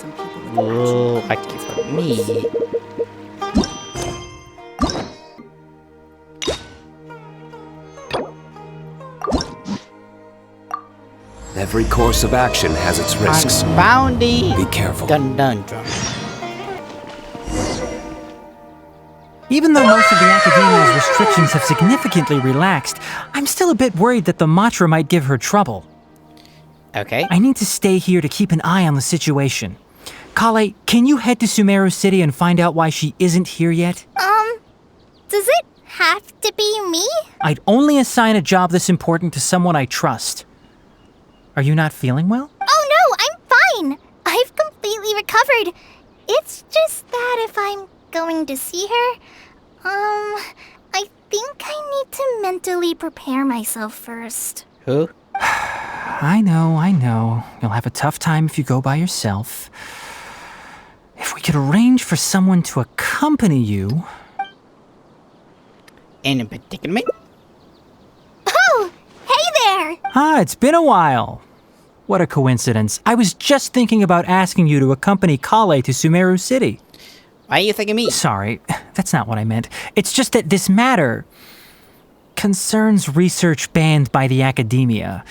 some people with Ooh, lucky for me. Every course of action has its risks. Bounty. Be careful. Dun dun dun. Even though most of the Academia's restrictions have significantly relaxed, I'm still a bit worried that the Matra might give her trouble. Okay. I need to stay here to keep an eye on the situation. Kale, can you head to Sumeru City and find out why she isn't here yet? Does it have to be me? I'd only assign a job this important to someone I trust. Are you not feeling well? Oh no, I'm fine. I've completely recovered. It's just that if I'm going to see her, I think I need to mentally prepare myself first. Who? I know. You'll have a tough time if you go by yourself. If we could arrange for someone to accompany you... Any particular? Oh, hey there! It's been a while. What a coincidence. I was just thinking about asking you to accompany Kale to Sumeru City. Why are you thinking me? Sorry, that's not what I meant. It's just that this matter concerns research banned by the Academia.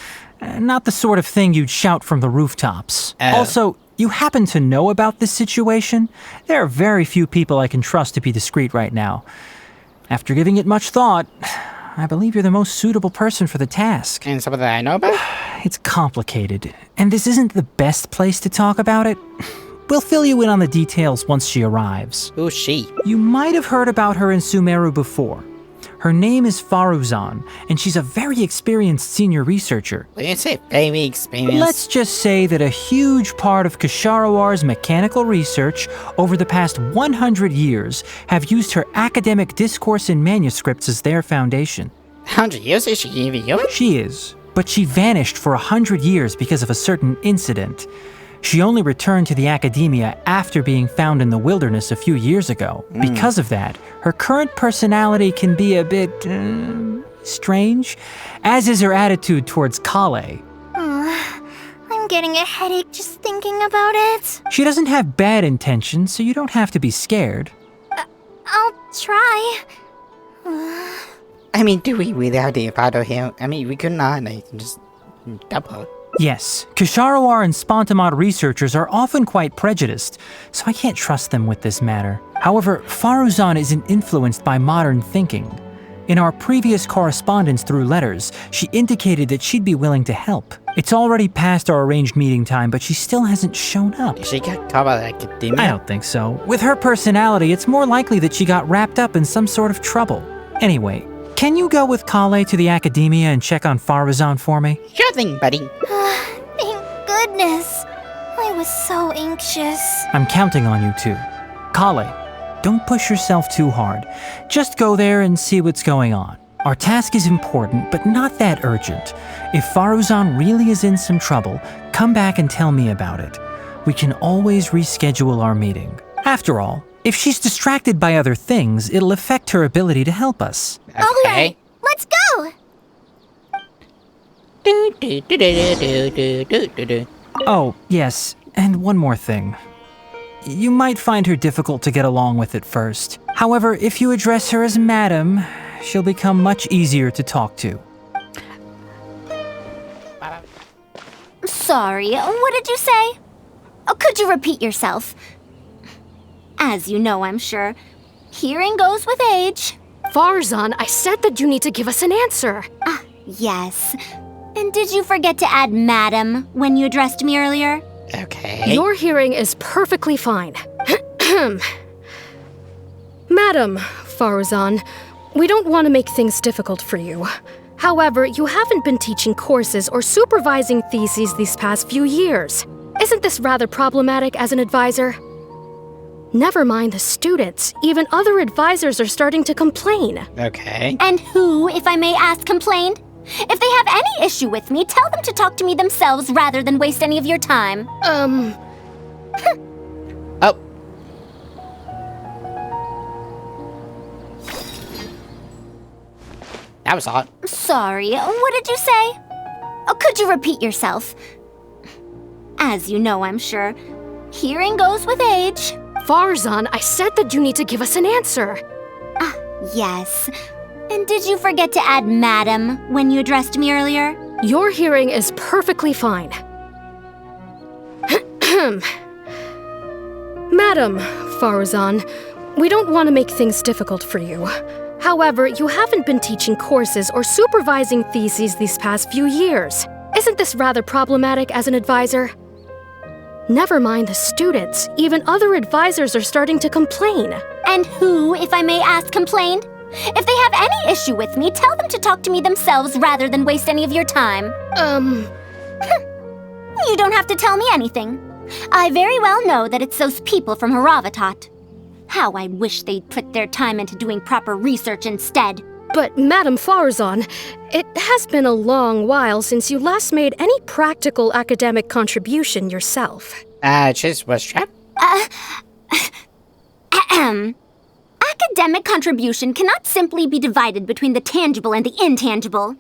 Not the sort of thing you'd shout from the rooftops. Oh. Also, you happen to know about this situation? There are very few people I can trust to be discreet right now. After giving it much thought, I believe you're the most suitable person for the task. And something that I know about? It's complicated, and this isn't the best place to talk about it. We'll fill you in on the details once she arrives. Who's she? You might have heard about her in Sumeru before. Her name is Faruzan, and she's a very experienced senior researcher. When you say very experienced... Let's just say that a huge part of Kasharawar's mechanical research over the past 100 years have used her academic discourse and manuscripts as their foundation. 100 years? Is she even human? She is, but she vanished for 100 years because of a certain incident. She only returned to the Academia after being found in the wilderness a few years ago. Because of that, her current personality can be a bit strange, as is her attitude towards Kale. I'm getting a headache just thinking about it. She doesn't have bad intentions, so you don't have to be scared. I'll try. I mean, do we really have to follow him? I mean, we could not just double. Yes, Kasharawar and Spontamod researchers are often quite prejudiced, so I can't trust them with this matter. However, Faruzan isn't influenced by modern thinking. In our previous correspondence through letters, she indicated that she'd be willing to help. It's already past our arranged meeting time, but she still hasn't shown up. Did she get caught by the Academia? I don't think so. With her personality, it's more likely that she got wrapped up in some sort of trouble. Anyway, can you go with Kale to the Academia and check on Faruzan for me? Sure thing, buddy. Thank goodness. I was so anxious. I'm counting on you too. Kale, don't push yourself too hard. Just go there and see what's going on. Our task is important, but not that urgent. If Faruzan really is in some trouble, come back and tell me about it. We can always reschedule our meeting. After all, if she's distracted by other things, it'll affect her ability to help us. Okay, let's go. Oh, yes, and one more thing. You might find her difficult to get along with at first. However, if you address her as Madam, she'll become much easier to talk to. Sorry, what did you say? Oh, could you repeat yourself? As you know, I'm sure, hearing goes with age. Faruzan, I said that you need to give us an answer. Yes. And did you forget to add Madam when you addressed me earlier? Okay. Your hearing is perfectly fine. Madam Faruzan, we don't want to make things difficult for you. However, you haven't been teaching courses or supervising theses these past few years. Isn't this rather problematic as an advisor? Never mind the students. Even other advisors are starting to complain. Okay. And who, if I may ask, complained? If they have any issue with me, tell them to talk to me themselves rather than waste any of your time. Oh. That was odd. Sorry, what did you say? Oh, could you repeat yourself? As you know, I'm sure, Hearing goes with age. Faruzan, I said that you need to give us an answer. Yes. And did you forget to add madam when you addressed me earlier? Your hearing is perfectly fine. Madam Faruzan, we don't want to make things difficult for you. However, you haven't been teaching courses or supervising theses these past few years. Isn't this rather problematic as an advisor? Never mind the students, even other advisors are starting to complain. And who, if I may ask, complained? If they have any issue with me, tell them to talk to me themselves rather than waste any of your time. You don't have to tell me anything. I very well know that it's those people from Haravatat. How I wish they'd put their time into doing proper research instead. But Madam Faruzan, it has been a long while since you last made any practical academic contribution yourself. Just was trapped. Academic contribution cannot simply be divided between the tangible and the intangible.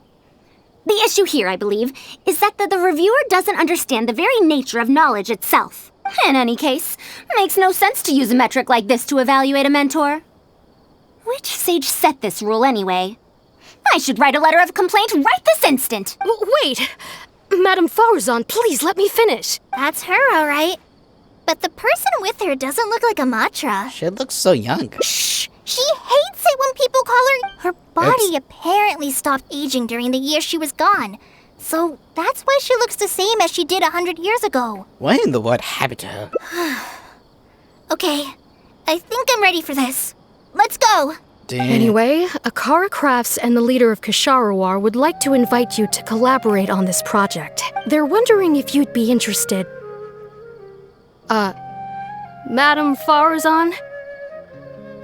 The issue here, I believe, is that the reviewer doesn't understand the very nature of knowledge itself. In any case, makes no sense to use a metric like this to evaluate a mentor. Which sage set this rule anyway? I should write a letter of complaint right this instant. Wait! Madam Faruzan, please let me finish. That's her, all right. But the person with her doesn't look like a Matra. She looks so young. Shh! She hates it when people call her... Her body apparently stopped aging during the year she was gone. So that's why she looks the same as she did 100 years ago. What in the world happened to her? Okay, I think I'm ready for this. Let's go! Damn. Anyway, Akara Crafts and the leader of Kasharawar would like to invite you to collaborate on this project. They're wondering if you'd be interested. Madam Faruzan?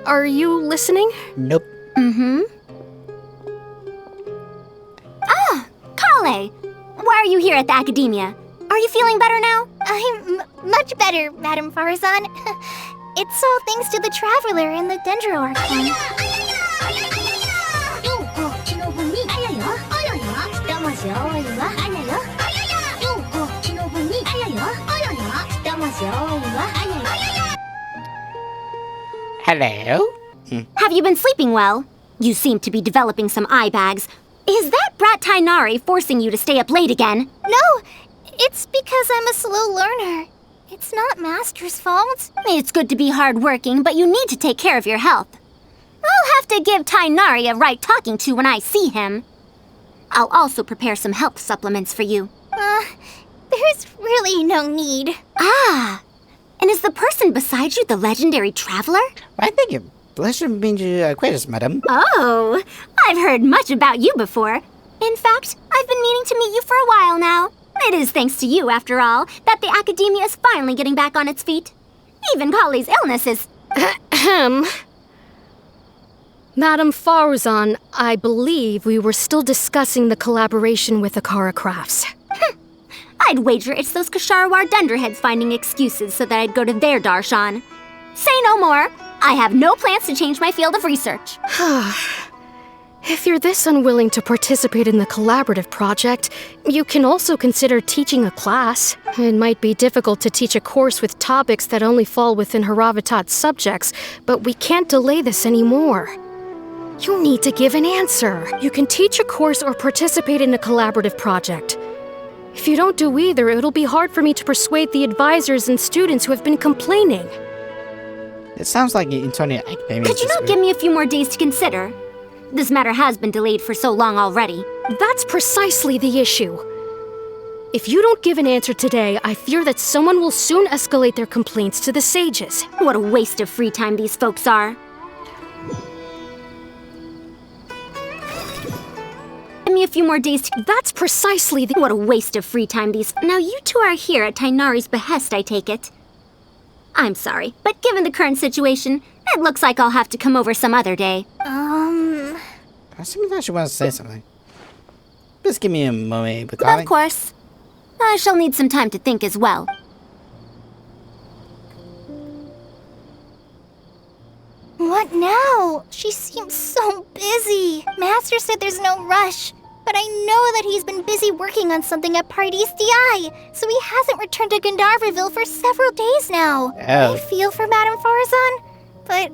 Are you listening? Nope. Kale, why are you here at the academia? Are you feeling better now? I'm much better, Madam Faruzan. It's all thanks to the Traveler and the Dendro Archon. Hello? Have you been sleeping well? You seem to be developing some eye bags. Is that brat Tainari forcing you to stay up late again? No, it's because I'm a slow learner. It's not Master's fault. It's good to be hardworking, but you need to take care of your health. I'll have to give Tainari a right talking to when I see him. I'll also prepare some health supplements for you. There's really no need. Ah, and is the person beside you the legendary Traveler? I think it pleasure being your acquaintance, madam. Oh, I've heard much about you before. In fact, I've been meaning to meet you for a while now. It is thanks to you, after all, that the academia is finally getting back on its feet. Even Kali's illness is... Madam Faruzan, I believe we were still discussing the collaboration with Akara Crafts. I'd wager it's those Kasharawar Dunderheads finding excuses so that I'd go to their darshan. Say no more. I have no plans to change my field of research. If you're this unwilling to participate in the collaborative project, you can also consider teaching a class. It might be difficult to teach a course with topics that only fall within Haravatat's subjects, but we can't delay this anymore. You need to give an answer. You can teach a course or participate in a collaborative project. If you don't do either, it'll be hard for me to persuade the advisors and students who have been complaining. It sounds like an internal academia. Could you not give me a few more days to consider? This matter has been delayed for so long already. That's precisely the issue. If you don't give an answer today, I fear that someone will soon escalate their complaints to the sages. What a waste of free time these folks are. Give me a few more days to... That's precisely the... What a waste of free time these... Now you two are here at Tainari's behest, I take it. I'm sorry, but given the current situation, it looks like I'll have to come over some other day. I seem like she wants to say something. Just give me a moment, Of course. I shall need some time to think as well. What now? She seems so busy. Master said there's no rush. but I know that he's been busy working on something at Parties DI, so he hasn't returned to Gandharvaville for several days now. Oh. I feel for Madame Faruzan, but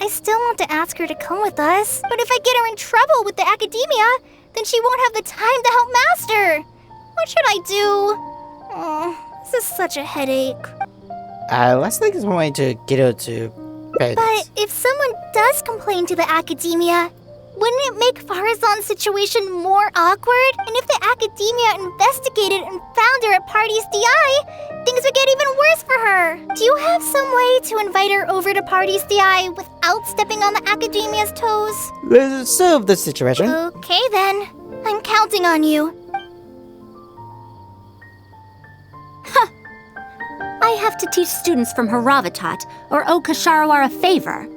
I still want to ask her to come with us. But if I get her in trouble with the academia, then she won't have the time to help Master. What should I do? Oh, this is such a headache. Let's think of one way to get her to bed. But if someone does complain to the academia, wouldn't it make Faruzan's situation more awkward? And if the academia investigated and found her at Parties DI, things would get even worse for her. Do you have some way to invite her over to Parties DI without stepping on the academia's toes? Let's solve this situation. Okay then. I'm counting on you. I have to teach students from Haravatat or Okasharawar a favor.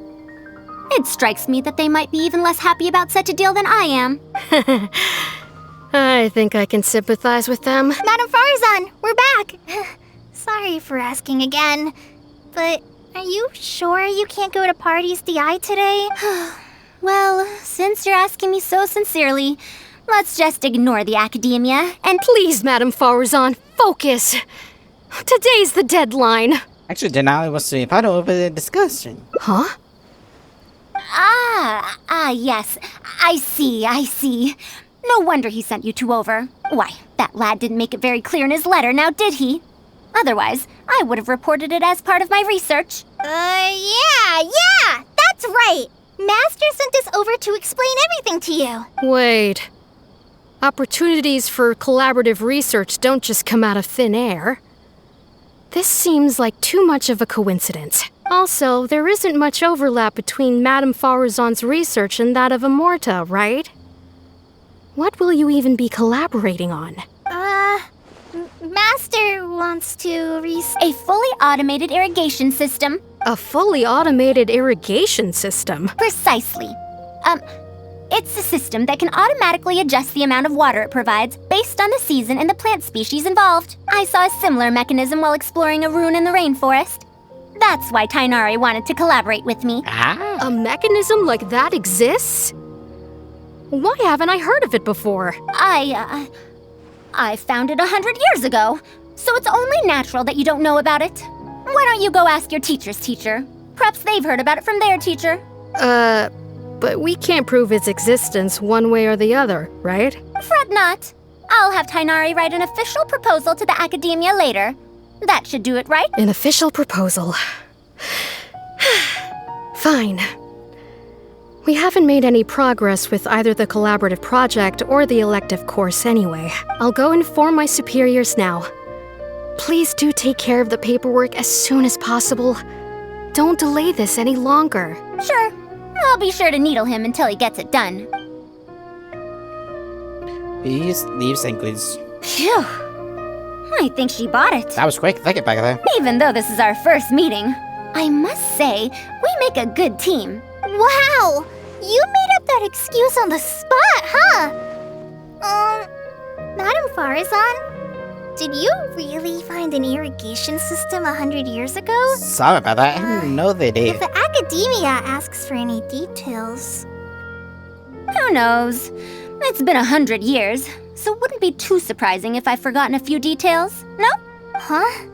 It strikes me that they might be even less happy about such a deal than I am. I think I can sympathize with them. Madame Faruzan, we're back. Sorry for asking again, but are you sure you can't go to Parties DI today? Well, since you're asking me so sincerely, let's just ignore the academia and Please, Madame Faruzan, focus. Today's the deadline. Actually, Denali wants to be part of the discussion. Huh? Yes. I see. No wonder he sent you two over. Why, that lad didn't make it very clear in his letter, now did he? Otherwise, I would have reported it as part of my research. Yeah, that's right. Master sent us over to explain everything to you. Wait. Opportunities for collaborative research don't just come out of thin air. This seems like too much of a coincidence. Also, there isn't much overlap between Madame Faruzan's research and that of Amorta, right? What will you even be collaborating on? Master wants to A fully automated irrigation system. A fully automated irrigation system? Precisely. It's a system that can automatically adjust the amount of water it provides based on the season and the plant species involved. I saw a similar mechanism while exploring a rune in the rainforest. That's why Tainari wanted to collaborate with me. A mechanism like that exists? Why haven't I heard of it before? I found it 100 years ago, so it's only natural that you don't know about it. Why don't you go ask your teacher's teacher? Perhaps they've heard about it from their teacher. But we can't prove its existence one way or the other, right? Fret not. I'll have Tainari write an official proposal to the academia later. That should do it, right? An official proposal. Fine. We haven't made any progress with either the collaborative project or the elective course anyway. I'll go inform my superiors now. Please do take care of the paperwork as soon as possible. Don't delay this any longer. Sure. I'll be sure to needle him until he gets it done. Please leave Sinkley's. Phew. I think she bought it. That was quick. Think it back there. Even though this is our first meeting, I must say, we make a good team. Wow! You made up that excuse on the spot, huh? Madame Faruzan, did you really find an irrigation system 100 years ago? Sorry about that. I didn't know they did. If the academia asks for any details... Who knows? It's been 100 years, so it wouldn't be too surprising if I've forgotten a few details, no? Huh?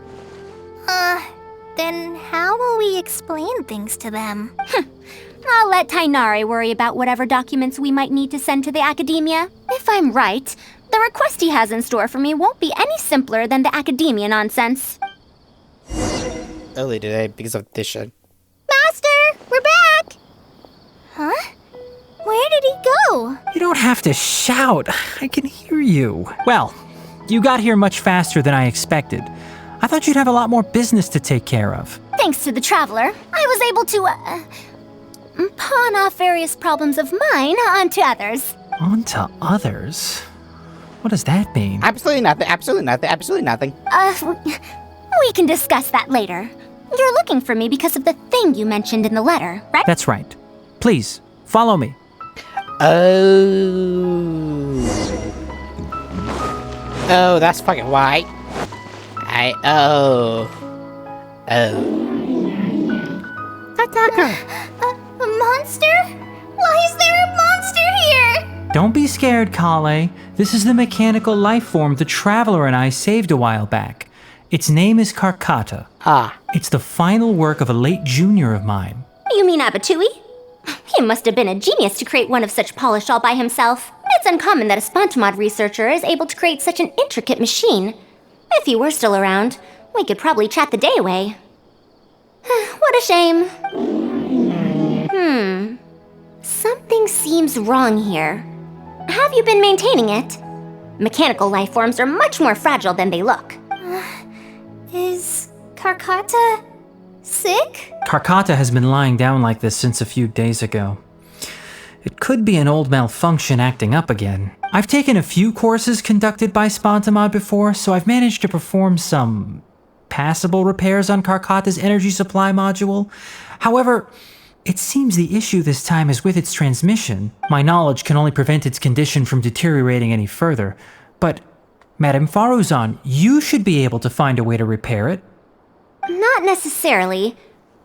Then how will we explain things to them? I'll let Tainari worry about whatever documents we might need to send to the academia. If I'm right, the request he has in store for me won't be any simpler than the academia nonsense. Early today because of this show. Master, we're back! Huh? Where did he go? You don't have to shout. I can hear you. Well, you got here much faster than I expected. I thought you'd have a lot more business to take care of. Thanks to the Traveler, I was able to, pawn off various problems of mine onto others. Onto others? What does that mean? Absolutely nothing. Absolutely nothing. Absolutely nothing. We can discuss that later. You're looking for me because of the thing you mentioned in the letter, right? That's right. Please, follow me. Oh, that's fucking why. A monster? Why is there a monster here? Don't be scared, Kale. This is the mechanical life form the Traveler and I saved a while back. Its name is Karkata. It's the final work of a late junior of mine. You mean Abatui? He must have been a genius to create one of such polish all by himself. It's uncommon that a Spontamod researcher is able to create such an intricate machine. If he were still around, we could probably chat the day away. What a shame. Something seems wrong here. Have you been maintaining it? Mechanical life forms are much more fragile than they look. Is Karkata sick? Karkata has been lying down like this since a few days ago. It could be an old malfunction acting up again. I've taken a few courses conducted by Spontamod before, so I've managed to perform some passable repairs on Karkata's energy supply module. However, it seems the issue this time is with its transmission. My knowledge can only prevent its condition from deteriorating any further. But, Madame Faruzan, you should be able to find a way to repair it. Not necessarily.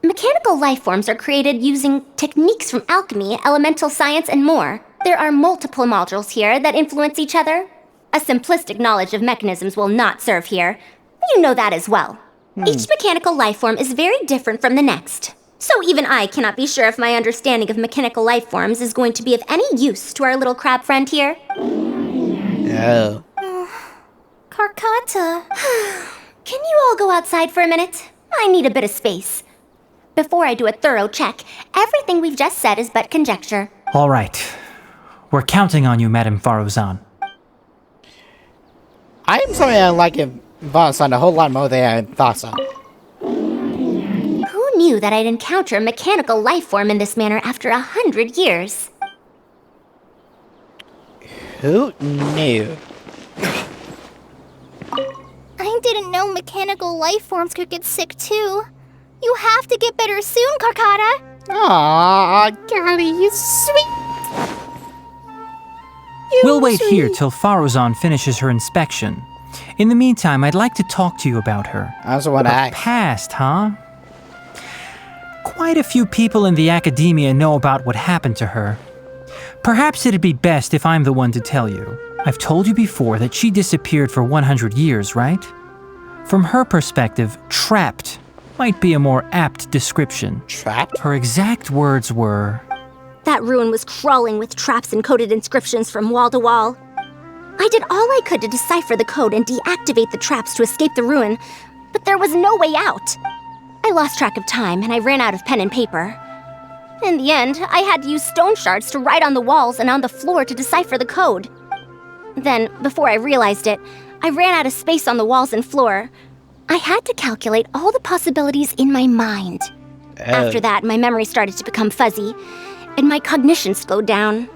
Mechanical life forms are created using techniques from alchemy, elemental science, and more. There are multiple modules here that influence each other. A simplistic knowledge of mechanisms will not serve here. You know that as well. Each mechanical life form is very different from the next. So even I cannot be sure if my understanding of mechanical life forms is going to be of any use to our little crab friend here. Oh. Karkata. Can you all go outside for a minute? I need a bit of space. Before I do a thorough check, everything we've just said is but conjecture. All right. We're counting on you, Madame Faruzan. I'm sorry I like it Faruzan a whole lot more than I thought so. Who knew that I'd encounter a mechanical life form in this manner after 100 years? Who knew? I didn't know mechanical life forms could get sick too. You have to get better soon, Karkata. Aww, Golly, you sweet. We'll wait here till Faruzan finishes her inspection. In the meantime, I'd like to talk to you about her. I also want to Her ask. past, huh? Quite a few people in the academia know about what happened to her. Perhaps it'd be best if I'm the one to tell you. I've told you before that she disappeared for 100 years, right? From her perspective, trapped might be a more apt description. Trapped? Her exact words were, That ruin was crawling with traps and coded inscriptions from wall to wall. I did all I could to decipher the code and deactivate the traps to escape the ruin, but there was no way out. I lost track of time and I ran out of pen and paper. In the end, I had to use stone shards to write on the walls and on the floor to decipher the code. Then, before I realized it, I ran out of space on the walls and floor. I had to calculate all the possibilities in my mind. After that, my memory started to become fuzzy, and my cognition slowed down.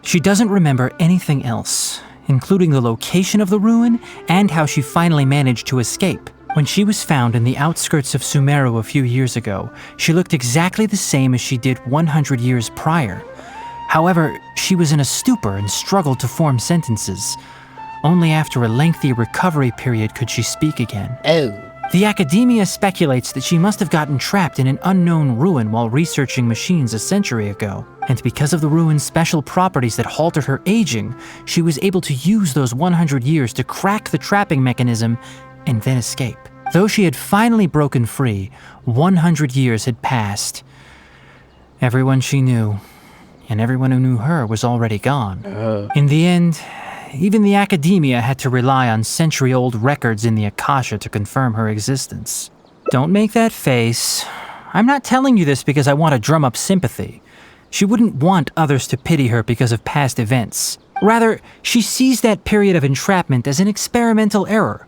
she doesn't remember anything else, including the location of the ruin and how she finally managed to escape. When she was found in the outskirts of Sumeru a few years ago, she looked exactly the same as she did 100 years prior. However, she was in a stupor and struggled to form sentences. Only after a lengthy recovery period could she speak again. Oh. The academia speculates that she must have gotten trapped in an unknown ruin while researching machines a century ago. And because of the ruin's special properties that halted her aging, she was able to use those 100 years to crack the trapping mechanism and then escape. Though she had finally broken free, 100 years had passed. Everyone she knew, and everyone who knew her, was already gone. In the end, even the academia had to rely on century-old records in the Akasha to confirm her existence. Don't make that face. I'm not telling you this because I want to drum up sympathy. She wouldn't want others to pity her because of past events. Rather, she sees that period of entrapment as an experimental error.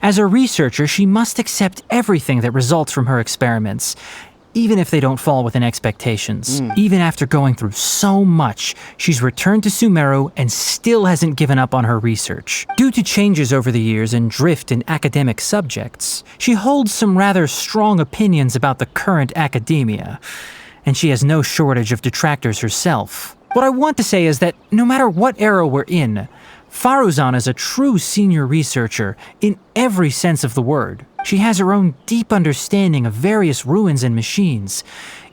As a researcher, she must accept everything that results from her experiments, even if they don't fall within expectations. Even after going through so much, she's returned to Sumeru and still hasn't given up on her research. Due to changes over the years and drift in academic subjects, she holds some rather strong opinions about the current academia, and she has no shortage of detractors herself. What I want to say is that no matter what era we're in, Faruzan is a true senior researcher in every sense of the word. She has her own deep understanding of various ruins and machines.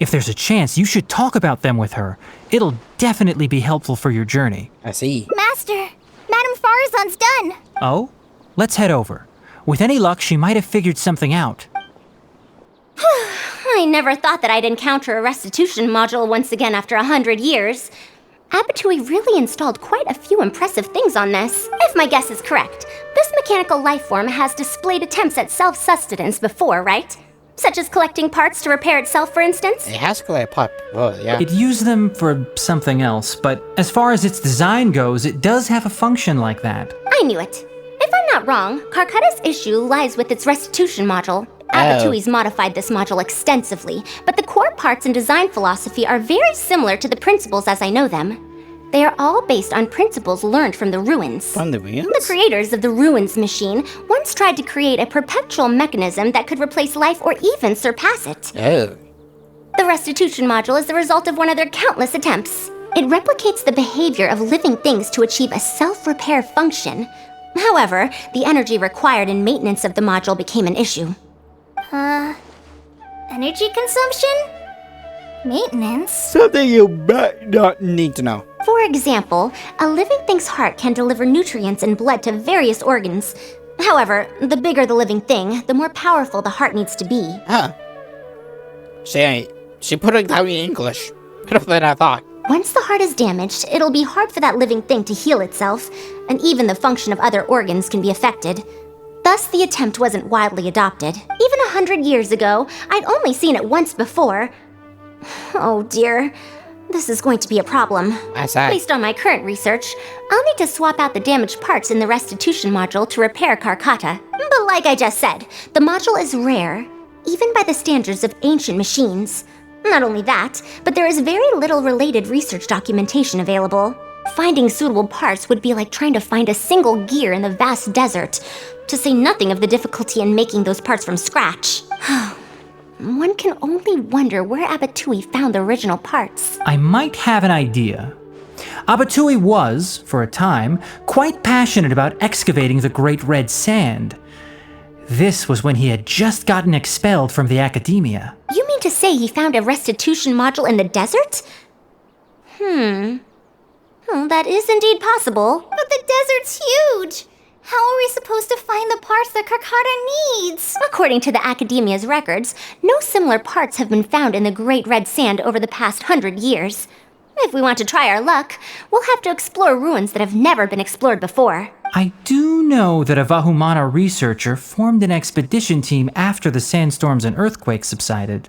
If there's a chance, you should talk about them with her. It'll definitely be helpful for your journey. I see. Master, Madame Faruzan's done. Oh? Let's head over. With any luck, she might have figured something out. I never thought that I'd encounter a restitution module once again after 100 years. Abatui really installed quite a few impressive things on this. If my guess is correct, this mechanical life form has displayed attempts at self-sustenance before, right? Such as collecting parts to repair itself, for instance? It has to go pop. Oh, yeah. It used them for something else, but as far as its design goes, it does have a function like that. I knew it. If I'm not wrong, Karkata's issue lies with its restitution module. Abatui's modified this module extensively, but the core parts and design philosophy are very similar to the principles as I know them. They are all based on principles learned from the ruins. From the ruins? The creators of the ruins machine once tried to create a perpetual mechanism that could replace life or even surpass it. Oh. The restitution module is the result of one of their countless attempts. It replicates the behavior of living things to achieve a self-repair function. However, the energy required in maintenance of the module became an issue. Energy consumption? Maintenance? Something you might not need to know. For example, a living thing's heart can deliver nutrients and blood to various organs. However, the bigger the living thing, the more powerful the heart needs to be. Huh. She put it down in English. Better than I thought. Once the heart is damaged, it'll be hard for that living thing to heal itself, and even the function of other organs can be affected. Thus, the attempt wasn't widely adopted. Even 100 years ago, I'd only seen it once before. Oh dear, this is going to be a problem. Based on my current research, I'll need to swap out the damaged parts in the restitution module to repair Karkata. But like I just said, the module is rare, even by the standards of ancient machines. Not only that, but there is very little related research documentation available. Finding suitable parts would be like trying to find a single gear in the vast desert, to say nothing of the difficulty in making those parts from scratch. One can only wonder where Abatui found the original parts. I might have an idea. Abatui was, for a time, quite passionate about excavating the Great Red Sand. This was when he had just gotten expelled from the academia. You mean to say he found a restitution module in the desert? Well, that is indeed possible. But the desert's huge! How are we supposed to find the parts that Karkata needs? According to the Academia's records, no similar parts have been found in the Great Red Sand over the past 100 years. If we want to try our luck, we'll have to explore ruins that have never been explored before. I do know that a Vahumana researcher formed an expedition team after the sandstorms and earthquakes subsided.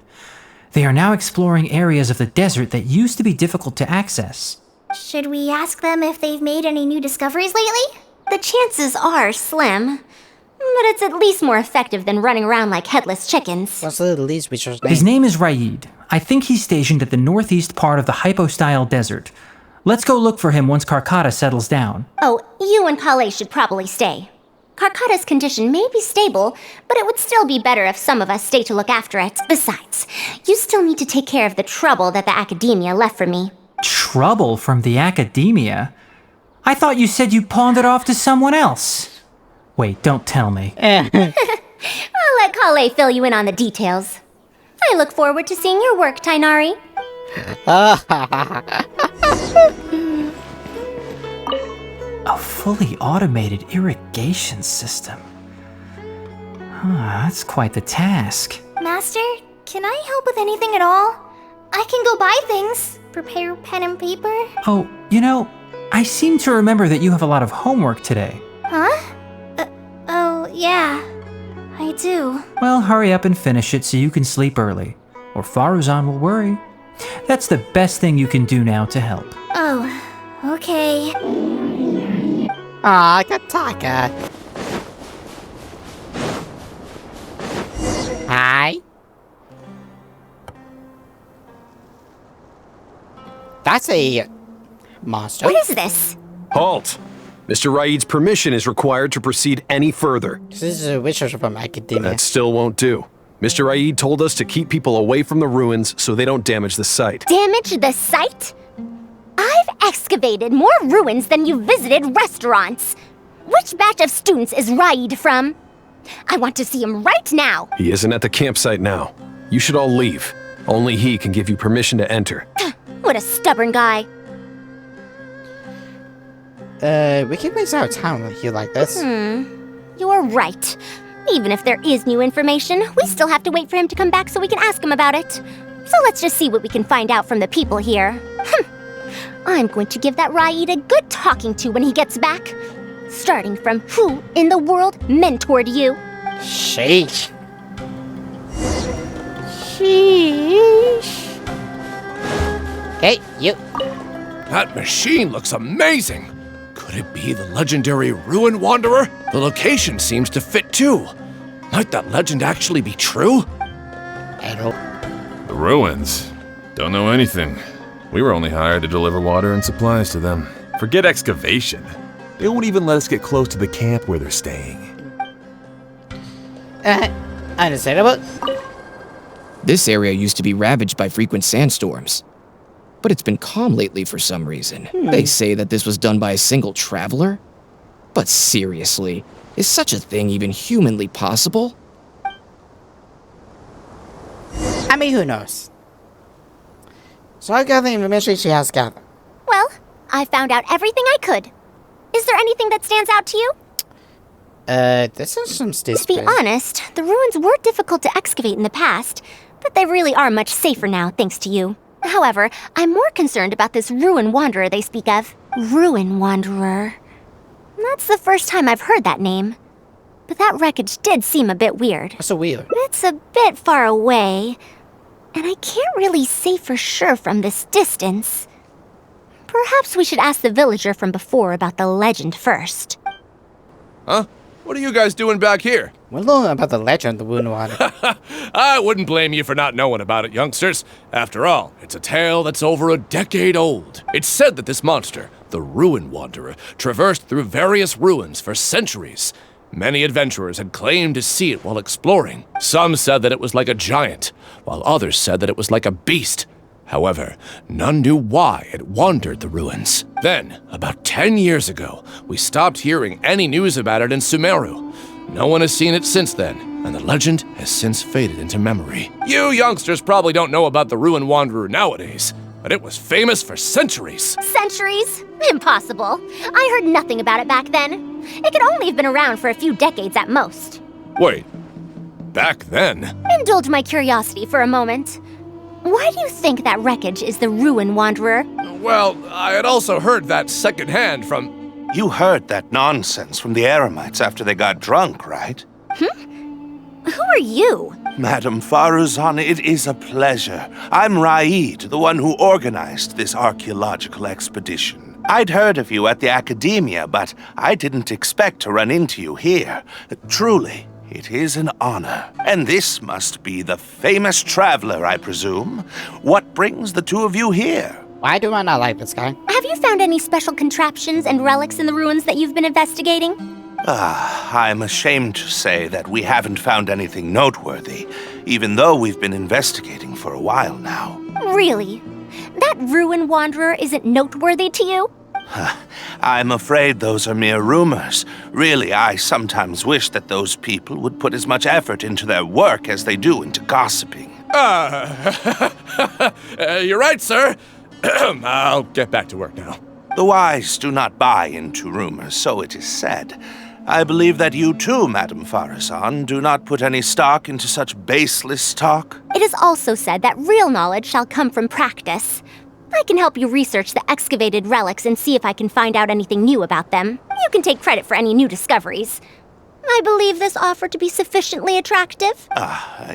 They are now exploring areas of the desert that used to be difficult to access. Should we ask them if they've made any new discoveries lately? The chances are slim, but it's at least more effective than running around like headless chickens. What's the least research name? His name is Raid. I think he's stationed at the northeast part of the Hypostyle Desert. Let's go look for him once Karkata settles down. Oh, you and Kale should probably stay. Karkata's condition may be stable, but it would still be better if some of us stay to look after it. Besides, you still need to take care of the trouble that the Academia left for me. Trouble from the Academia? I thought you said you pawned it off to someone else. Wait, don't tell me. I'll let Kale fill you in on the details. I look forward to seeing your work, Tainari. A fully automated irrigation system. That's quite the task. Master, can I help with anything at all? I can go buy things. Prepare pen and paper. Oh, you know, I seem to remember that you have a lot of homework today. Huh? Oh, yeah. I do. Well, hurry up and finish it so you can sleep early, or Faruzan will worry. That's the best thing you can do now to help. Oh, okay. Aw, Kataka. Hi. That's a monster. What is this? Halt! Mr. Raid's permission is required to proceed any further. This is a researcher from academia. That still won't do. Mr. Raid told us to keep people away from the ruins so they don't damage the site. Damage the site? I've excavated more ruins than you've visited restaurants. Which batch of students is Raid from? I want to see him right now. He isn't at the campsite now. You should all leave. Only he can give you permission to enter. What a stubborn guy. We can waste our time with you like this. You're right. Even if there is new information, we still have to wait for him to come back so we can ask him about it. So let's just see what we can find out from the people here. I'm going to give that Raid a good talking to when he gets back. Starting from who in the world mentored you? Sheesh. Sheesh. Hey, you. That machine looks amazing! Could it be the legendary Ruin Wanderer? The location seems to fit too. Might that legend actually be true? I don't. The ruins? Don't know anything. We were only hired to deliver water and supplies to them. Forget excavation. They won't even let us get close to the camp where they're staying. Understandable. This area used to be ravaged by frequent sandstorms. But it's been calm lately for some reason. They say that this was done by a single traveler? But seriously, is such a thing even humanly possible? I mean, who knows? So I got the information she has gathered. Well, I found out everything I could. Is there anything that stands out to you? This is some To be honest, the ruins were difficult to excavate in the past, but they really are much safer now, thanks to you. However, I'm more concerned about this Ruin Wanderer they speak of. Ruin Wanderer. That's the first time I've heard that name. But that wreckage did seem a bit weird. What's so weird? It's a bit far away, and I can't really say for sure from this distance. Perhaps we should ask the villager from before about the legend first. Huh? What are you guys doing back here? We're learning about the legend of the Wound Water. I wouldn't blame you for not knowing about it, youngsters. After all, it's a tale that's over a decade old. It's said that this monster, the Ruin Wanderer, traversed through various ruins for centuries. Many adventurers had claimed to see it while exploring. Some said that it was like a giant, while others said that it was like a beast. However, none knew why it wandered the ruins. Then, about 10 years ago, we stopped hearing any news about it in Sumeru. No one has seen it since then, and the legend has since faded into memory. You youngsters probably don't know about the Ruin Wanderer nowadays, but it was famous for centuries. Centuries? Impossible. I heard nothing about it back then. It could only have been around for a few decades at most. Wait, back then? Indulge my curiosity for a moment. Why do you think that wreckage is the Ruin Wanderer? Well, I had also heard that secondhand from... You heard that nonsense from the Eremites after they got drunk, right? Who are you? Madam Faruzan, it is a pleasure. I'm Raid, the one who organized this archaeological expedition. I'd heard of you at the academia, but I didn't expect to run into you here. Truly, it is an honor. And this must be the famous traveler, I presume. What brings the two of you here? Why do I not like this guy? Have you found any special contraptions and relics in the ruins that you've been investigating? I'm ashamed to say that we haven't found anything noteworthy, even though we've been investigating for a while now. Really? That Ruin Wanderer isn't noteworthy to you? I'm afraid those are mere rumors. Really, I sometimes wish that those people would put as much effort into their work as they do into gossiping. You're right, sir. I'll get back to work now. The wise do not buy into rumors, so it is said. I believe that you too, Madam Faruzan, do not put any stock into such baseless talk. It is also said that real knowledge shall come from practice. I can help you research the excavated relics and see if I can find out anything new about them. You can take credit for any new discoveries. I believe this offer to be sufficiently attractive.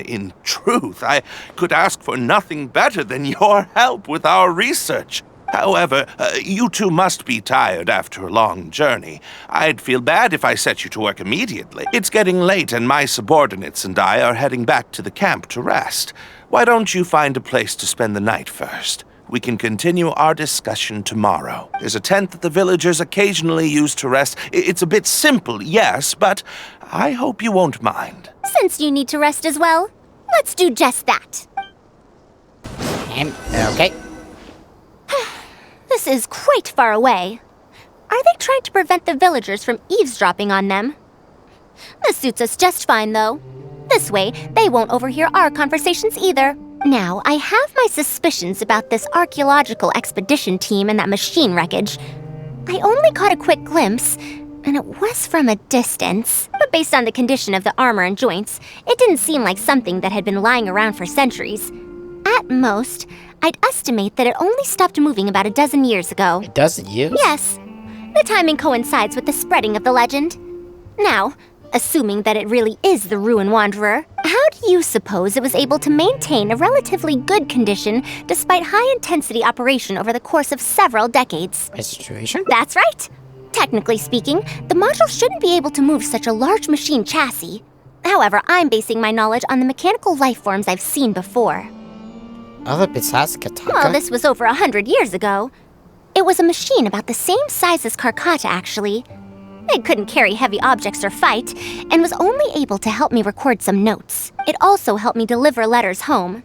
In truth, I could ask for nothing better than your help with our research. However, you two must be tired after a long journey. I'd feel bad if I set you to work immediately. It's getting late and my subordinates and I are heading back to the camp to rest. Why don't you find a place to spend the night first? We can continue our discussion tomorrow. There's a tent that the villagers occasionally use to rest. It's a bit simple, yes, but I hope you won't mind. Since you need to rest as well, let's do just that. Okay. This is quite far away. Are they trying to prevent the villagers from eavesdropping on them? This suits us just fine, though. This way, they won't overhear our conversations either. Now, I have my suspicions about this archaeological expedition team and that machine wreckage. I only caught a quick glimpse, and it was from a distance. But based on the condition of the armor and joints, it didn't seem like something that had been lying around for centuries. At most, I'd estimate that it only stopped moving about a dozen years ago. A dozen years? Yes. The timing coincides with the spreading of the legend. Now, assuming that it really is the Ruin Wanderer, how do you suppose it was able to maintain a relatively good condition despite high-intensity operation over the course of several decades? Restoration? That's right. Technically speaking, the module shouldn't be able to move such a large machine chassis. However, I'm basing my knowledge on the mechanical life forms I've seen before. Other besides Kataka? Well, this was over 100 years ago. It was a machine about the same size as Karkata, actually. It couldn't carry heavy objects or fight, and was only able to help me record some notes. It also helped me deliver letters home.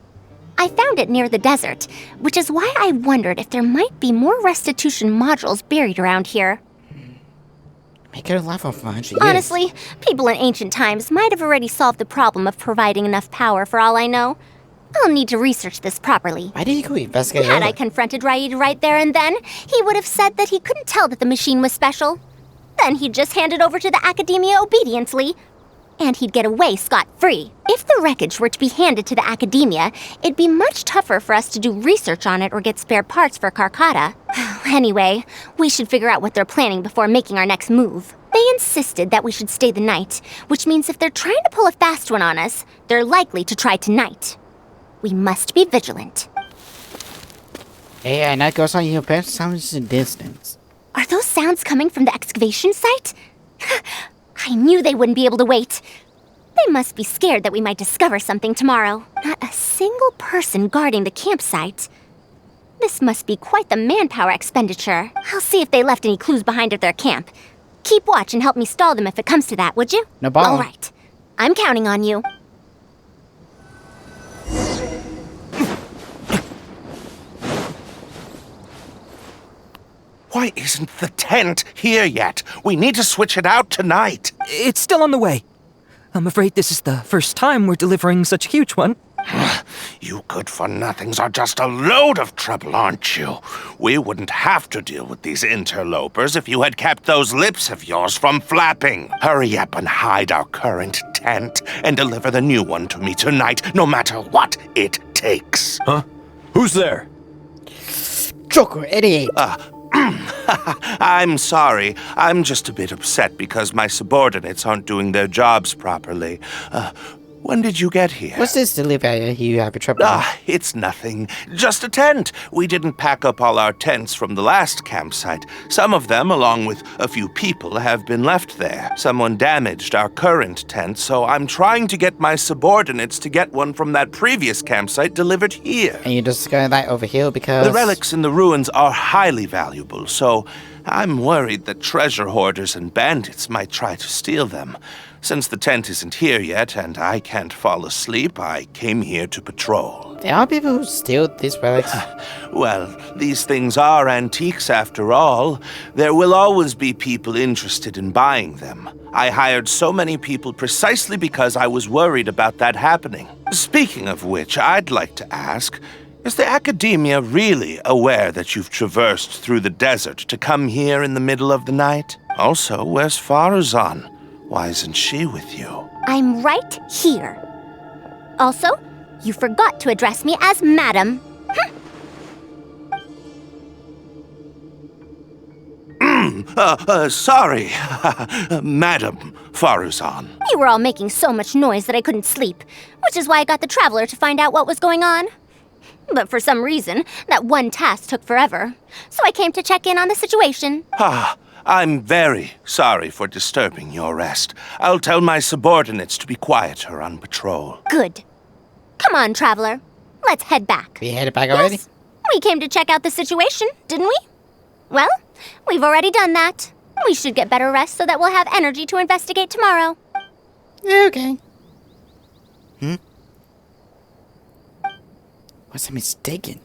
I found it near the desert, which is why I wondered if there might be more restitution modules buried around here. Make it a level for 100 years. Honestly, people in ancient times might have already solved the problem of providing enough power for all I know. I'll need to research this properly. Why did you go investigate? Had I confronted Raid right there and then, he would have said that he couldn't tell that the machine was special. Then he'd just hand it over to the Academia obediently, and he'd get away scot-free. If the wreckage were to be handed to the Academia, it'd be much tougher for us to do research on it or get spare parts for Karkata. Anyway, we should figure out what they're planning before making our next move. They insisted that we should stay the night, which means if they're trying to pull a fast one on us, they're likely to try tonight. We must be vigilant. Hey, and that goes on your best sounds in distance. Are those sounds coming from the excavation site? I knew they wouldn't be able to wait. They must be scared that we might discover something tomorrow. Not a single person guarding the campsite. This must be quite the manpower expenditure. I'll see if they left any clues behind at their camp. Keep watch and help me stall them if it comes to that, would you? No problem. All right. I'm counting on you. Why isn't the tent here yet? We need to switch it out tonight. It's still on the way. I'm afraid this is the first time we're delivering such a huge one. You good-for-nothings are just a load of trouble, aren't you? We wouldn't have to deal with these interlopers if you had kept those lips of yours from flapping. Hurry up and hide our current tent and deliver the new one to me tonight, no matter what it takes. Huh? Who's there? Joker, idiot! I'm sorry. I'm just a bit upset because my subordinates aren't doing their jobs properly. When did you get here? What's this delivery you have a trouble? It's nothing. Just a tent. We didn't pack up all our tents from the last campsite. Some of them, along with a few people, have been left there. Someone damaged our current tent, so I'm trying to get my subordinates to get one from that previous campsite delivered here. And you just go that over here because... The relics in the ruins are highly valuable, so I'm worried that treasure hoarders and bandits might try to steal them. Since the tent isn't here yet and I can't fall asleep, I came here to patrol. There are people who steal these relics. Well, these things are antiques after all. There will always be people interested in buying them. I hired so many people precisely because I was worried about that happening. Speaking of which, I'd like to ask, is the Academia really aware that you've traversed through the desert to come here in the middle of the night? Also, where's Faruzan? Why isn't she with you? I'm right here. Also, you forgot to address me as Madam. Sorry, Madam Faruzan. You were all making so much noise that I couldn't sleep, which is why I got the Traveler to find out what was going on. But for some reason, that one task took forever, so I came to check in on the situation. I'm very sorry for disturbing your rest. I'll tell my subordinates to be quieter on patrol. Good. Come on, Traveler. Let's head back. We headed back already? Yes. We came to check out the situation, didn't we? Well, we've already done that. We should get better rest so that we'll have energy to investigate tomorrow. Okay. Was I mistaken?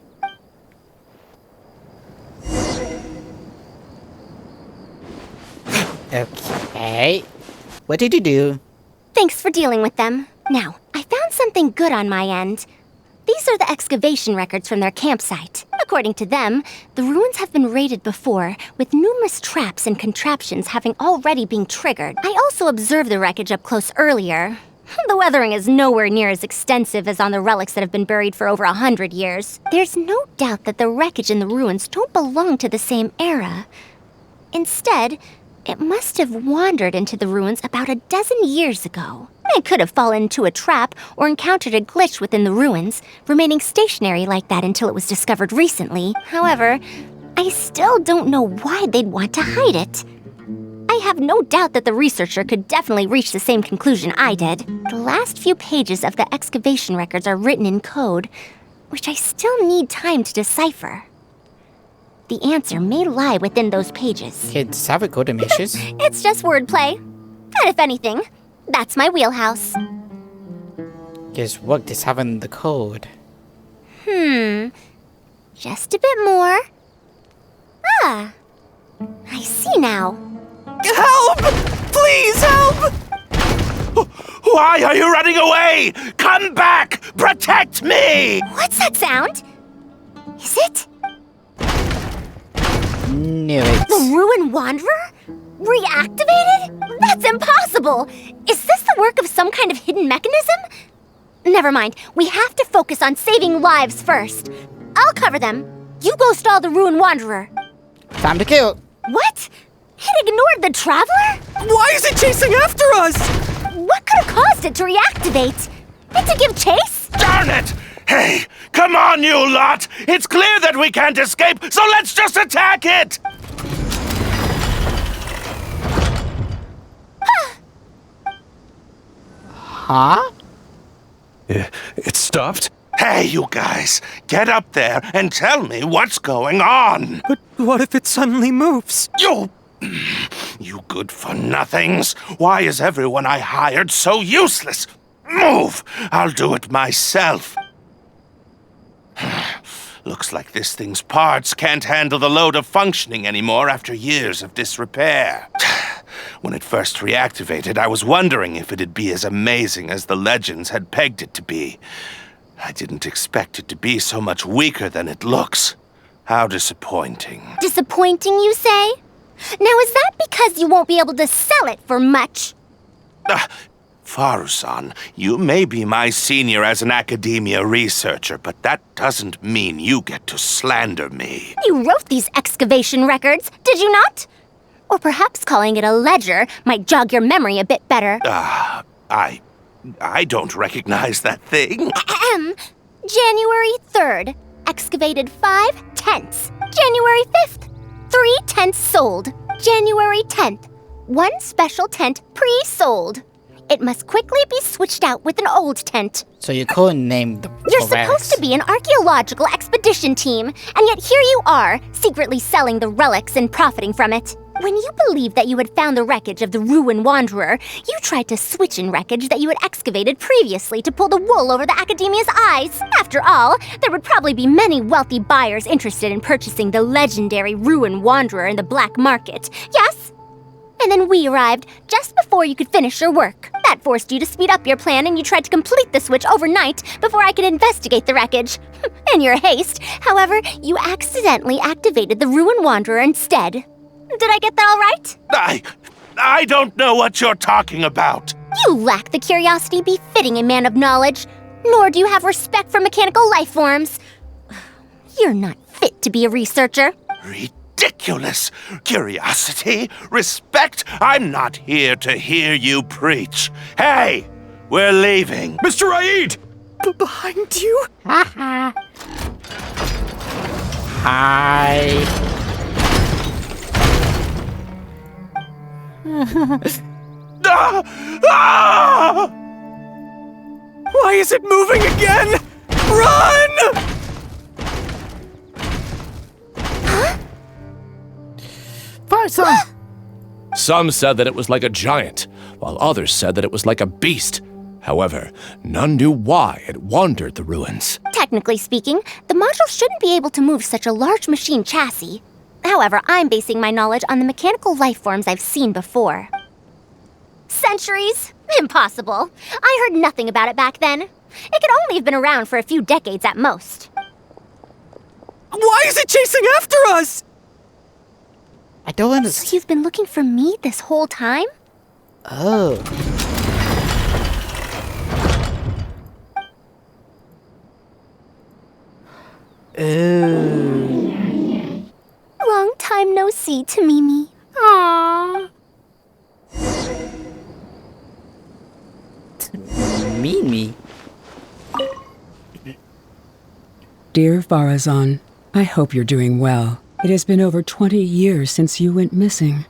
Okay. What did you do? Thanks for dealing with them. Now, I found something good on my end. These are the excavation records from their campsite. According to them, the ruins have been raided before, with numerous traps and contraptions having already been triggered. I also observed the wreckage up close earlier. The weathering is nowhere near as extensive as on the relics that have been buried for over 100 years. There's no doubt that the wreckage in the ruins don't belong to the same era. Instead, it must have wandered into the ruins about a dozen years ago. It could have fallen into a trap or encountered a glitch within the ruins, remaining stationary like that until it was discovered recently. However, I still don't know why they'd want to hide it. I have no doubt that the researcher could definitely reach the same conclusion I did. The last few pages of the excavation records are written in code, which I still need time to decipher. The answer may lie within those pages. Kids have a code emissions. It's just wordplay. And if anything, that's my wheelhouse. Guess what is having the code? Just a bit more. Ah, I see now. Help! Please help! Why are you running away? Come back! Protect me! What's that sound? Is it Knew it. the Ruin Wanderer? Reactivated? That's impossible! Is this the work of some kind of hidden mechanism? Never mind. We have to focus on saving lives first. I'll cover them. You go stall the Ruin Wanderer. Time to kill. What? It ignored the Traveler? Why is it chasing after us? What could have caused it to reactivate? It to give chase? Darn it! Hey, come on, you lot! It's clear that we can't escape, so let's just attack it! Huh? It stopped? Hey, you guys, get up there and tell me what's going on! But what if it suddenly moves? You good-for-nothings! Why is everyone I hired so useless? Move! I'll do it myself. Looks like this thing's parts can't handle the load of functioning anymore after years of disrepair. When it first reactivated, I was wondering if it'd be as amazing as the legends had pegged it to be. I didn't expect it to be so much weaker than it looks. How disappointing. Disappointing, you say? Now, is that because you won't be able to sell it for much? Faruzan, you may be my senior as an academia researcher, but that doesn't mean you get to slander me. You wrote these excavation records, did you not? Or perhaps calling it a ledger might jog your memory a bit better. I don't recognize that thing. January 3rd, excavated 5 tenths. January 5th, 3 tenths sold. January 10th, 1 special tent pre-sold. It must quickly be switched out with an old tent. So you couldn't name the You're supposed to be an archaeological expedition team, and yet here you are, secretly selling the relics and profiting from it. When you believed that you had found the wreckage of the Ruin Wanderer, you tried to switch in wreckage that you had excavated previously to pull the wool over the Academia's eyes. After all, there would probably be many wealthy buyers interested in purchasing the legendary Ruin Wanderer in the black market. Yes? And then we arrived just before you could finish your work. That forced you to speed up your plan, and you tried to complete the switch overnight before I could investigate the wreckage. In your haste, however, you accidentally activated the Ruin Wanderer instead. Did I get that all right? I don't know what you're talking about. You lack the curiosity befitting a man of knowledge, nor do you have respect for mechanical life forms. You're not fit to be a researcher. Ridiculous. Curiosity? Respect? I'm not here to hear you preach. Hey, we're leaving. Mr. Raid! Behind you? Hi. Why is it moving again? Run! Faruzan! Some said that it was like a giant, while others said that it was like a beast. However, none knew why it wandered the ruins. Technically speaking, the module shouldn't be able to move such a large machine chassis. However, I'm basing my knowledge on the mechanical life forms I've seen before. Centuries? Impossible. I heard nothing about it back then. It could only have been around for a few decades at most. Why is it chasing after us? I don't understand. So you've been looking for me this whole time? Oh. Long time no see, Tamimi. Aww. Me. Dear Faruzan, I hope you're doing well. It has been over 20 years since you went missing.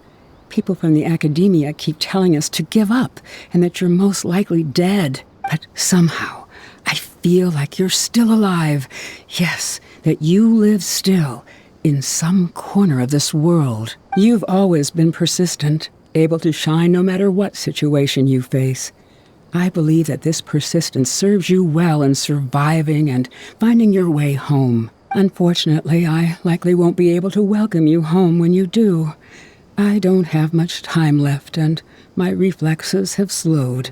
People from the academia keep telling us to give up and that you're most likely dead. But somehow, I feel like you're still alive. Yes, that you live still in some corner of this world. You've always been persistent, able to shine no matter what situation you face. I believe that this persistence serves you well in surviving and finding your way home. Unfortunately, I likely won't be able to welcome you home when you do. I don't have much time left, and my reflexes have slowed.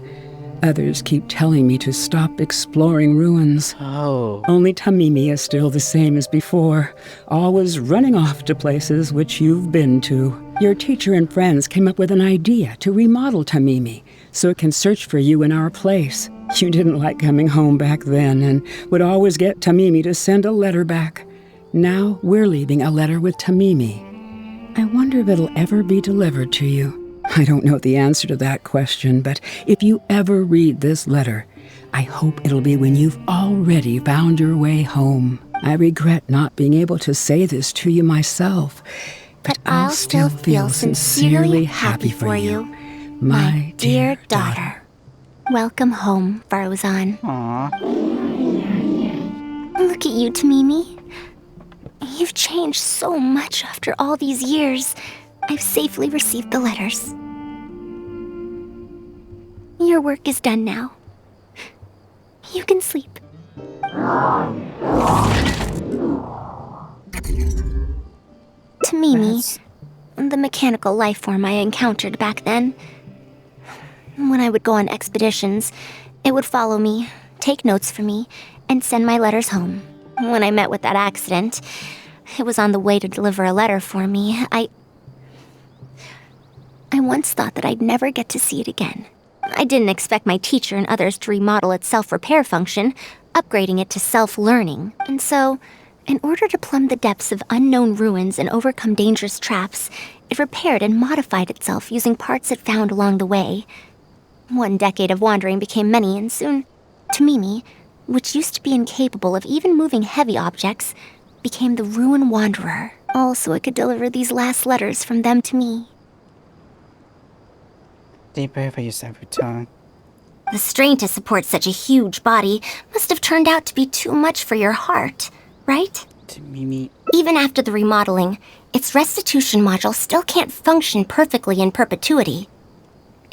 Others keep telling me to stop exploring ruins. Oh. Only Tamimi is still the same as before, always running off to places which you've been to. Your teacher and friends came up with an idea to remodel Tamimi, so it can search for you in our place. You didn't like coming home back then and would always get Tamimi to send a letter back. Now we're leaving a letter with Tamimi. I wonder if it'll ever be delivered to you. I don't know the answer to that question, but if you ever read this letter, I hope it'll be when you've already found your way home. I regret not being able to say this to you myself, but I'll still feel sincerely happy for you, my dear daughter. Welcome home, Faruzan. Aww. Look at you, Tamimi. You've changed so much after all these years. I've safely received the letters. Your work is done now. You can sleep. Tamimi, the mechanical life form I encountered back then. When I would go on expeditions, it would follow me, take notes for me, and send my letters home. When I met with that accident, it was on the way to deliver a letter for me. I once thought that I'd never get to see it again. I didn't expect my teacher and others to remodel its self-repair function, upgrading it to self-learning. And so, in order to plumb the depths of unknown ruins and overcome dangerous traps, it repaired and modified itself using parts it found along the way. One decade of wandering became many, and soon, Tamimi, which used to be incapable of even moving heavy objects, became the Ruin Wanderer, all so it could deliver these last letters from them to me. Deep breath for yourself, return. The strain to support such a huge body must have turned out to be too much for your heart, right? Tamimi. Even after the remodeling, its restitution module still can't function perfectly in perpetuity.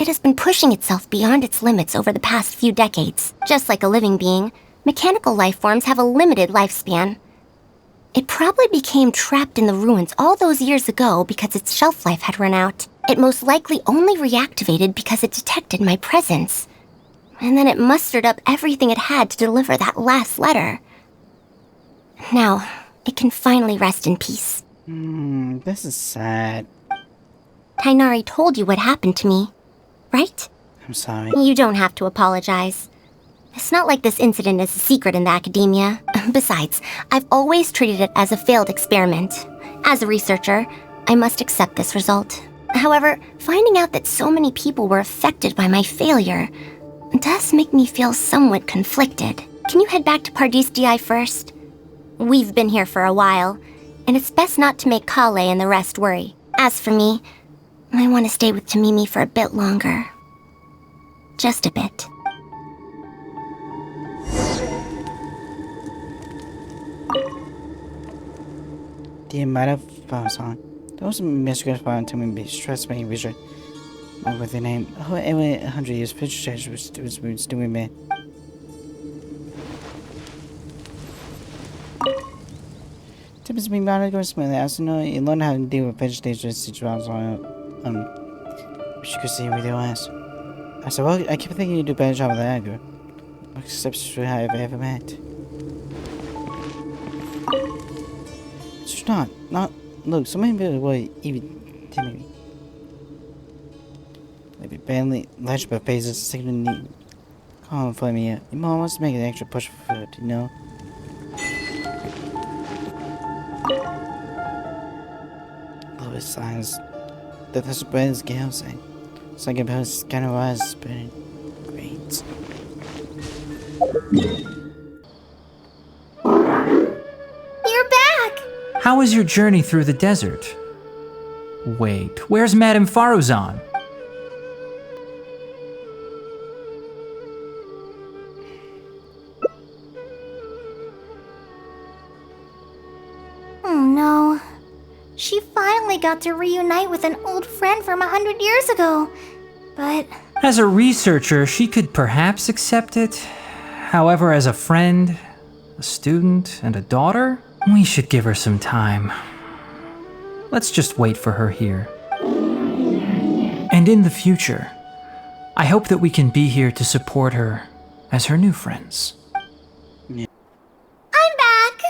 It has been pushing itself beyond its limits over the past few decades. Just like a living being, mechanical life forms have a limited lifespan. It probably became trapped in the ruins all those years ago because its shelf life had run out. It most likely only reactivated because it detected my presence. And then it mustered up everything it had to deliver that last letter. Now, it can finally rest in peace. This is sad. Tainari told you what happened to me, right? I'm sorry. You don't have to apologize. It's not like this incident is a secret in the academia. Besides, I've always treated it as a failed experiment. As a researcher, I must accept this result. However, finding out that so many people were affected by my failure does make me feel somewhat conflicted. Can you head back to Pardis DI first? We've been here for a while, and it's best not to make Kale and the rest worry. As for me, I want to stay with Tamimi for a bit longer. Just a bit. The amount of Faruzan. Those misread file to me stress me vision. With the name, every 100 years, picture change was doing me. Tips me about it goes smoothly. I also know you learn how to deal with vegetation situations on she could see with your eyes. I said, well, I keep thinking you do a better job than I do. Except I've ever met. It's not. Look, so many people will even tell me. Maybe barely legible pages signaling calling for me. Your mom wants to make an extra push for food, you know? Love is signs that the spread is gazing. It's like about kind of eyes spinning grains. You're back! How was your journey through the desert? Wait, where's Madame Faruzan? Oh no. She finally got to reunite with an old friend from 100 years ago. But As a researcher, she could perhaps accept it. However, as a friend, a student, and a daughter, we should give her some time. Let's just wait for her here. And in the future, I hope that we can be here to support her as her new friends. I'm back!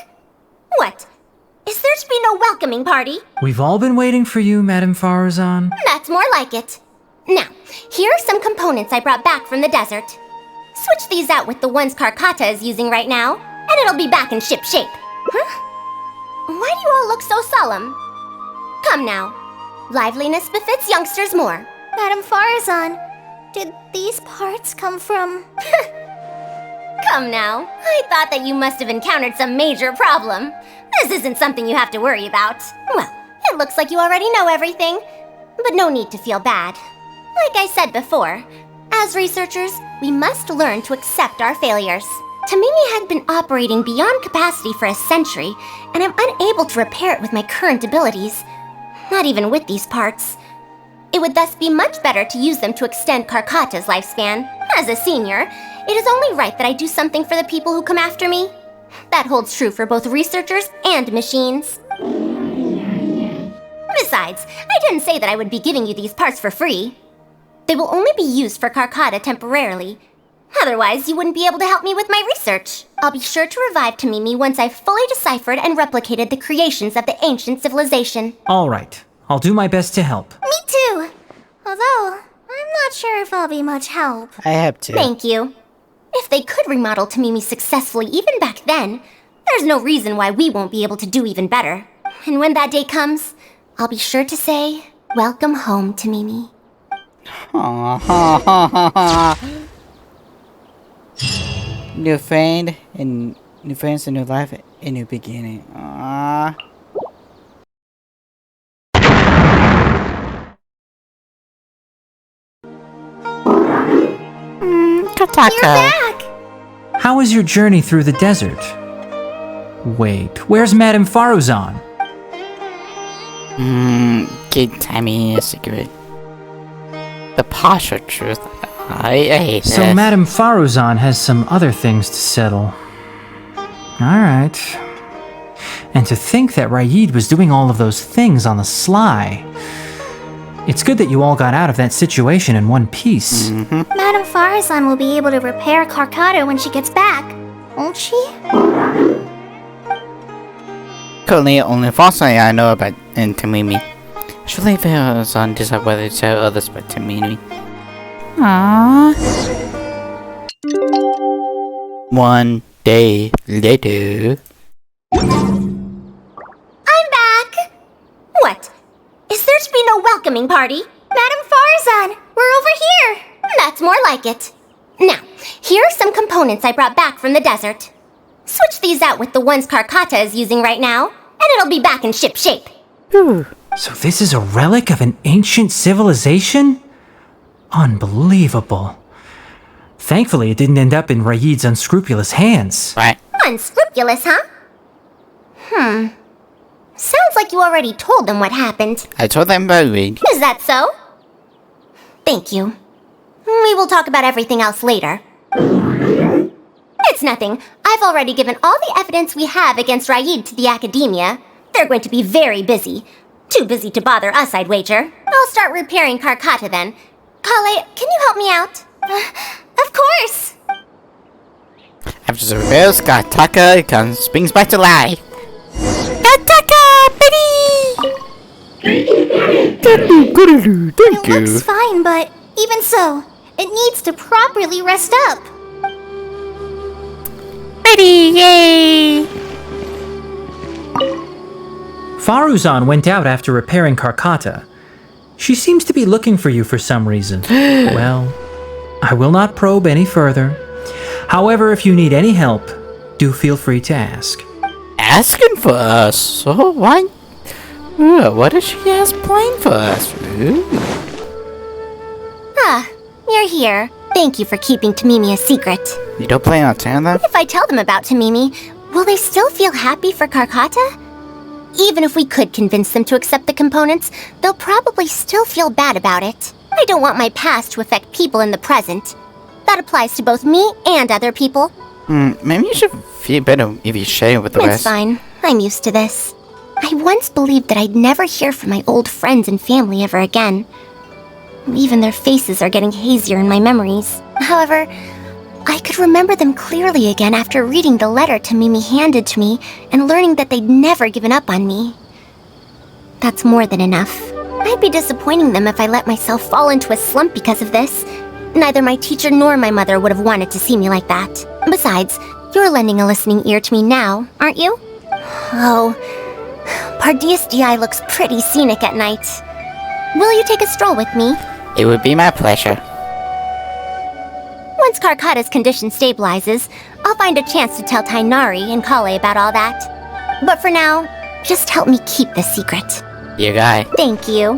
What? Is there to be no welcoming party? We've all been waiting for you, Madame Faruzan. That's more like it. Now, here are some components I brought back from the desert. Switch these out with the ones Karkata is using right now, and it'll be back in ship shape. Huh? Why do you all look so solemn? Come now. Liveliness befits youngsters more. Madame Faruzan, did these parts come from... Come now. I thought that you must have encountered some major problem. This isn't something you have to worry about. Well, it looks like you already know everything, but no need to feel bad. Like I said before, as researchers, we must learn to accept our failures. Tamimi had been operating beyond capacity for a century, and I'm unable to repair it with my current abilities. Not even with these parts. It would thus be much better to use them to extend Karkata's lifespan. As a senior, it is only right that I do something for the people who come after me. That holds true for both researchers and machines. Besides, I didn't say that I would be giving you these parts for free. They will only be used for Karkata temporarily. Otherwise, you wouldn't be able to help me with my research. I'll be sure to revive Tamimi once I've fully deciphered and replicated the creations of the ancient civilization. All right, I'll do my best to help. Me too! Although, I'm not sure if I'll be much help. I have to. Thank you. If they could remodel Tamimi successfully even back then, there's no reason why we won't be able to do even better. And when that day comes, I'll be sure to say, welcome home, Tamimi. New friend and new friends, a new life, a new beginning. Aww. You're back! How was your journey through the desert? Wait, where's Madame Faruzan? Kid Tammy a cigarette. The partial truth. I hate So this. Madame Faruzan has some other things to settle. Alright. And to think that Raid was doing all of those things on the sly. It's good that you all got out of that situation in one piece. Madame Faruzan will be able to repair Karkata when she gets back, won't she? Currently, only Faruzan I know about in Tamimi. Surely Faruzan decide whether to tell others about Tamimi. Aww. One day later. I'm back! What? Is there to be no welcoming party? Madame Faruzan, we're over here! That's more like it. Now, here are some components I brought back from the desert. Switch these out with the ones Karkata is using right now, and it'll be back in ship shape. So this is a relic of an ancient civilization? Unbelievable. Thankfully, it didn't end up in Raid's unscrupulous hands. Right. Unscrupulous, huh? Sounds like you already told them what happened. I told them about Reed. Is that so? Thank you. We will talk about everything else later. It's nothing. I've already given all the evidence we have against Raid to the Academia. They're going to be very busy. Too busy to bother us, I'd wager. I'll start repairing Karkata then. Kale, can you help me out? Of course! After the reveals, Gataka springs back to life. Gataka, Betty! Thank It looks fine, but even so, it needs to properly rest up. Betty, yay! Faruzan went out after repairing Karkata. She seems to be looking for you for some reason. Well, I will not probe any further. However, if you need any help, do feel free to ask. Asking for us? So what? What does she has planned for us? You're here. Thank you for keeping Tamimi a secret. You don't plan on telling them? If I tell them about Tamimi, will they still feel happy for Karkata? Even if we could convince them to accept the components, they'll probably still feel bad about it. I don't want my past to affect people in the present. That applies to both me and other people. Maybe you should feel better if you share it with the It's rest. fine. I'm used to this. I once believed that I'd never hear from my old friends and family ever again. Even their faces are getting hazier in my memories. However, I could remember them clearly again after reading the letter Tamimi handed to me and learning that they'd never given up on me. That's more than enough. I'd be disappointing them if I let myself fall into a slump because of this. Neither my teacher nor my mother would have wanted to see me like that. Besides, you're lending a listening ear to me now, aren't you? Oh, Pardees DI looks pretty scenic at night. Will you take a stroll with me? It would be my pleasure. Once Karkata's condition stabilizes, I'll find a chance to tell Tainari and Kale about all that. But for now, just help me keep this secret. You guy. Thank you.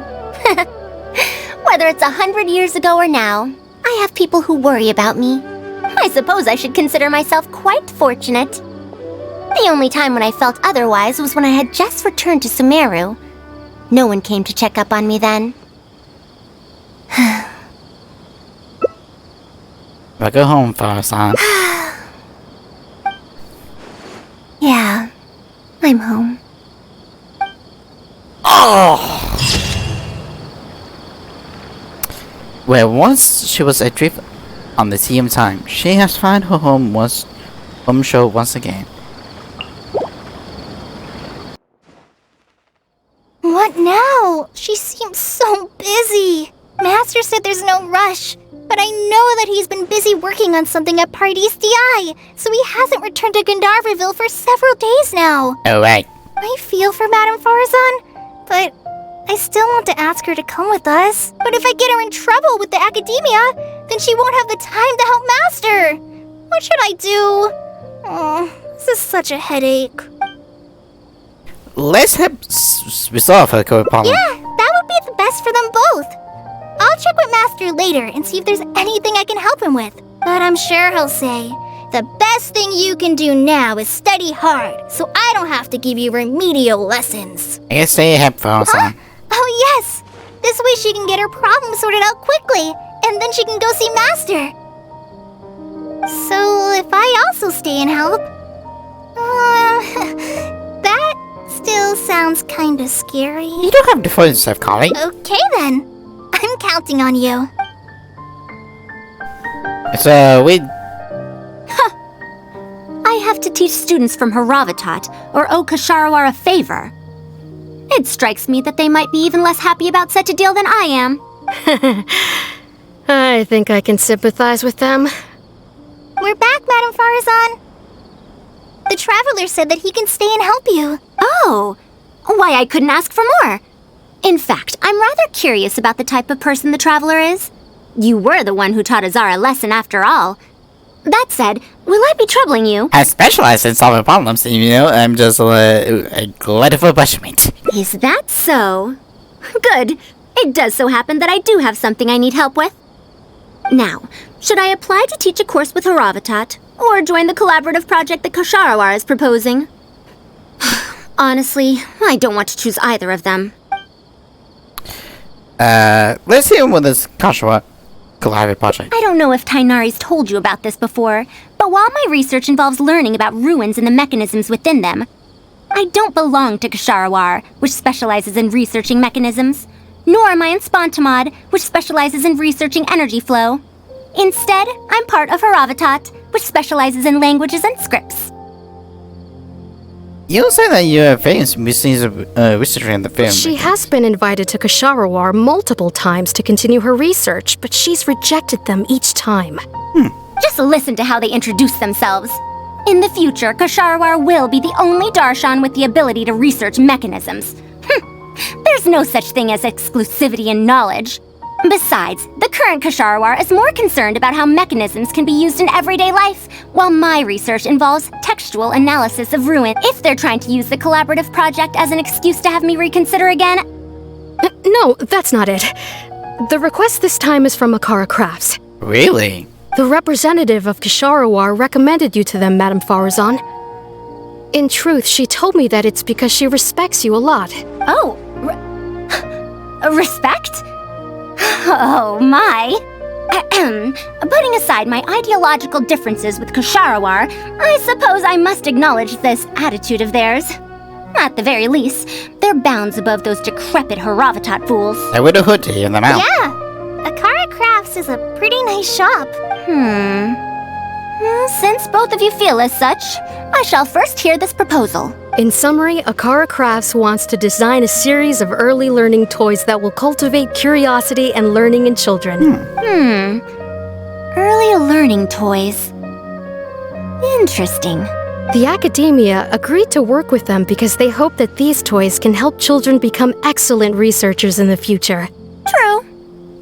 Whether it's 100 years ago or now, I have people who worry about me. I suppose I should consider myself quite fortunate. The only time when I felt otherwise was when I had just returned to Sumeru. No one came to check up on me then. Well, go home, Faruzan. Yeah, I'm home. Oh! Where once she was adrift on the sea of time, she has found her home show once again. What now? She seems so busy. Master said there's no rush, but I know that he's been busy working on something at Pardees DI, so he hasn't returned to Gandharville for several days now. Oh, right. I feel for Madame Faruzan, but I still want to ask her to come with us. But if I get her in trouble with the academia, then she won't have the time to help Master. What should I do? Oh, this is such a headache. Let's help resolve her current problem. Yeah, that would be the best for them both. I'll check with Master later and see if there's anything I can help him with. But I'm sure he'll say, the best thing you can do now is study hard, so I don't have to give you remedial lessons. I guess they help Faruzan. Oh yes! This way she can get her problem sorted out quickly, and then she can go see Master. So if I also stay and help... that still sounds kinda scary. You don't have to fight yourself, Kale. Okay then. I'm counting on you. So, I have to teach students from Haravatat or owe Kasharawar a favor. It strikes me that they might be even less happy about such a deal than I am. I think I can sympathize with them. We're back, Madame Faruzan. The Traveler said that he can stay and help you. Oh, why I couldn't ask for more. In fact, I'm rather curious about the type of person the Traveler is. You were the one who taught Azara a lesson after all. That said, will I be troubling you? I specialize in solving problems, I'm just a glad for punishment. Is that so? Good. It does so happen that I do have something I need help with. Now, should I apply to teach a course with Haravatat, or join the collaborative project that Kasharawar is proposing? Honestly, I don't want to choose either of them. Let's hear what this Kasharawar collaborative project. I don't know if Tainari's told you about this before, but while my research involves learning about ruins and the mechanisms within them, I don't belong to Kasharawar, which specializes in researching mechanisms, nor am I in Spontamod, which specializes in researching energy flow. Instead, I'm part of Haravatat, which specializes in languages and scripts. You say that you're a famous researcher in the film. She has been invited to Kasharawar multiple times to continue her research, but she's rejected them each time. Just listen to how they introduce themselves. In the future, Kasharawar will be the only Darshan with the ability to research mechanisms. There's no such thing as exclusivity in knowledge. Besides, the current Kasharawar is more concerned about how mechanisms can be used in everyday life, while my research involves textual analysis of ruin. If they're trying to use the collaborative project as an excuse to have me reconsider again... No, that's not it. The request this time is from Akara Crafts. Really? The representative of Kasharawar recommended you to them, Madame Faruzan. In truth, she told me that it's because she respects you a lot. Oh, respect? Oh, my. Putting aside my ideological differences with Kasharawar, I suppose I must acknowledge this attitude of theirs. At the very least, they're bounds above those decrepit Haravatat fools. I would have hoodie in the mouth. Yeah, Akara Crafts is a pretty nice shop. Well, since both of you feel as such, I shall first hear this proposal. In summary, Akara Crafts wants to design a series of early learning toys that will cultivate curiosity and learning in children. Early learning toys. Interesting. The academia agreed to work with them because they hope that these toys can help children become excellent researchers in the future. True.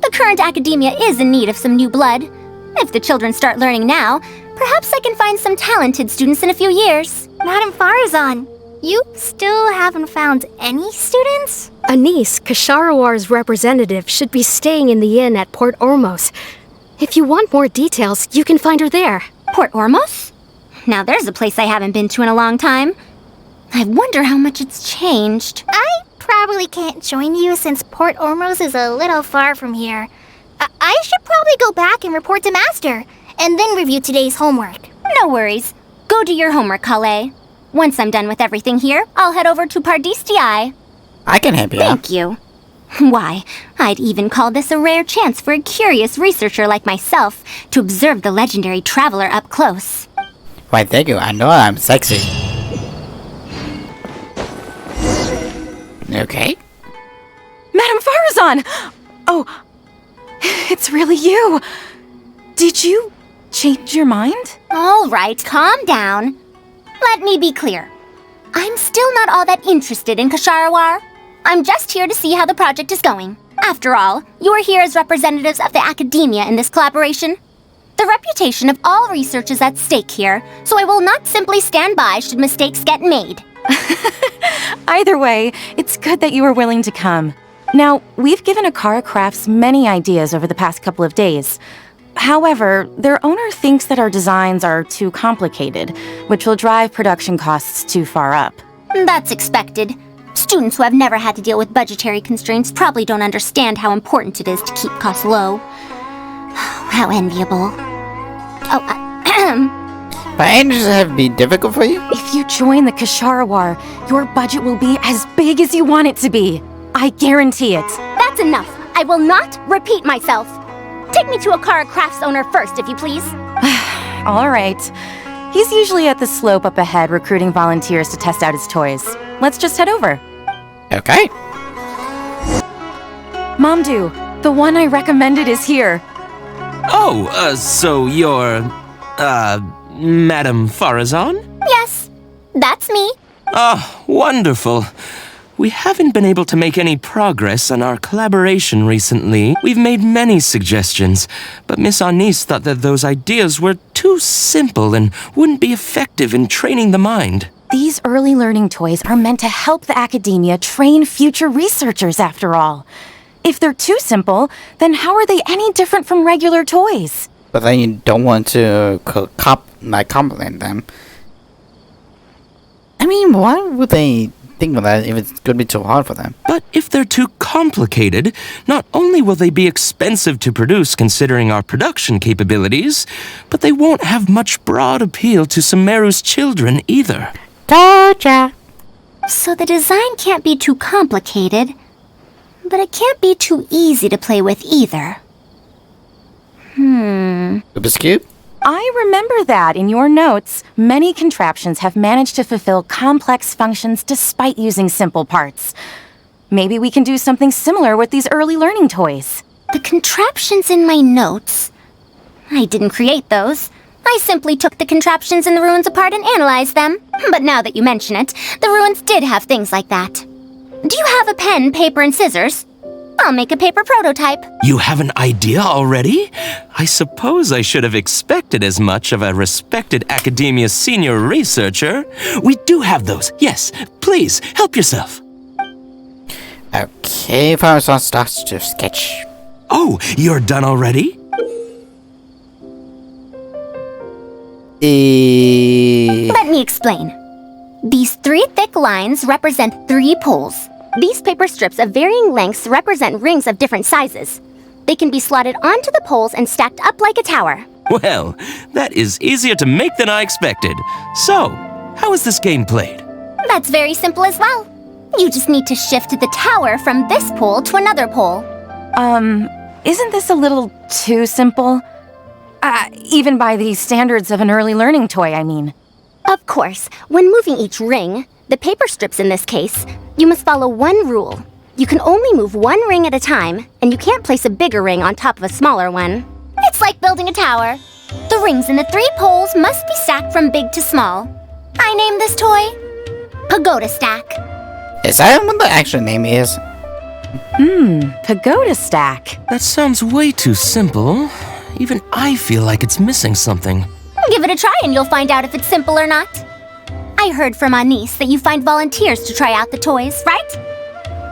The current academia is in need of some new blood. If the children start learning now, perhaps I can find some talented students in a few years. Madame Faruzan, you still haven't found any students? Anise, Kasharawar's representative, should be staying in the inn at Port Ormos. If you want more details, you can find her there. Port Ormos? Now there's a place I haven't been to in a long time. I wonder how much it's changed. I probably can't join you since Port Ormos is a little far from here. I should probably go back and report to Master, and then review today's homework. No worries. Go do your homework, Kale. Once I'm done with everything here, I'll head over to Pardistii. I can help you. Thank you. Why, I'd even call this a rare chance for a curious researcher like myself to observe the legendary traveler up close. Why, thank you. I know I'm sexy. Okay. Madame Faruzan! Oh, it's really you. Did you change your mind? All right, calm down. Let me be clear. I'm still not all that interested in Kasharawar. I'm just here to see how the project is going. After all, you're here as representatives of the academia in this collaboration. The reputation of all research is at stake here, so I will not simply stand by should mistakes get made. Either way, it's good that you were willing to come. Now, we've given Akara Crafts many ideas over the past couple of days. However, their owner thinks that our designs are too complicated, which will drive production costs too far up. That's expected. Students who have never had to deal with budgetary constraints probably don't understand how important it is to keep costs low. How enviable. But ain't this have been difficult for you? If you join the Kasharawar, your budget will be as big as you want it to be. I guarantee it. That's enough. I will not repeat myself. Take me to Akara Crafts owner first, if you please. All right. He's usually at the slope up ahead recruiting volunteers to test out his toys. Let's just head over. Okay. Mamdu, the one I recommended is here. Oh, so you're, Madame Faruzan? Yes, that's me. Ah, wonderful. We haven't been able to make any progress on our collaboration recently. We've made many suggestions, but Miss Anise thought that those ideas were too simple and wouldn't be effective in training the mind. These early learning toys are meant to help the academia train future researchers, after all. If they're too simple, then how are they any different from regular toys? But then you don't want to compliment them. I mean, why would they think of that if it's going to be too hard for them? But if they're too complicated, not only will they be expensive to produce considering our production capabilities, but they won't have much broad appeal to Sumeru's children either. Gotcha. So the design can't be too complicated, but it can't be too easy to play with either. Rubik's Cube? I remember that in your notes, many contraptions have managed to fulfill complex functions despite using simple parts. Maybe we can do something similar with these early learning toys. The contraptions in my notes? I didn't create those. I simply took the contraptions in the ruins apart and analyzed them. But now that you mention it, the ruins did have things like that. Do you have a pen, paper, and scissors? I'll make a paper prototype. You have an idea already? I suppose I should have expected as much of a respected academia senior researcher. We do have those. Yes, please, help yourself. Okay, Faruzan starts to sketch. Oh, you're done already? Let me explain. These 3 thick lines represent 3 poles. These paper strips of varying lengths represent rings of different sizes. They can be slotted onto the poles and stacked up like a tower. Well, that is easier to make than I expected. So, how is this game played? That's very simple as well. You just need to shift the tower from this pole to another pole. Isn't this a little too simple? Even by the standards of an early learning toy, I mean. Of course, when moving each ring, the paper strips in this case, you must follow one rule. You can only move one ring at a time, and you can't place a bigger ring on top of a smaller one. It's like building a tower. The rings in the 3 poles must be stacked from big to small. I named this toy Pagoda Stack. Is that what the actual name is? Pagoda Stack. That sounds way too simple. Even I feel like it's missing something. Give it a try and you'll find out if it's simple or not. I heard from Anis that you find volunteers to try out the toys, right?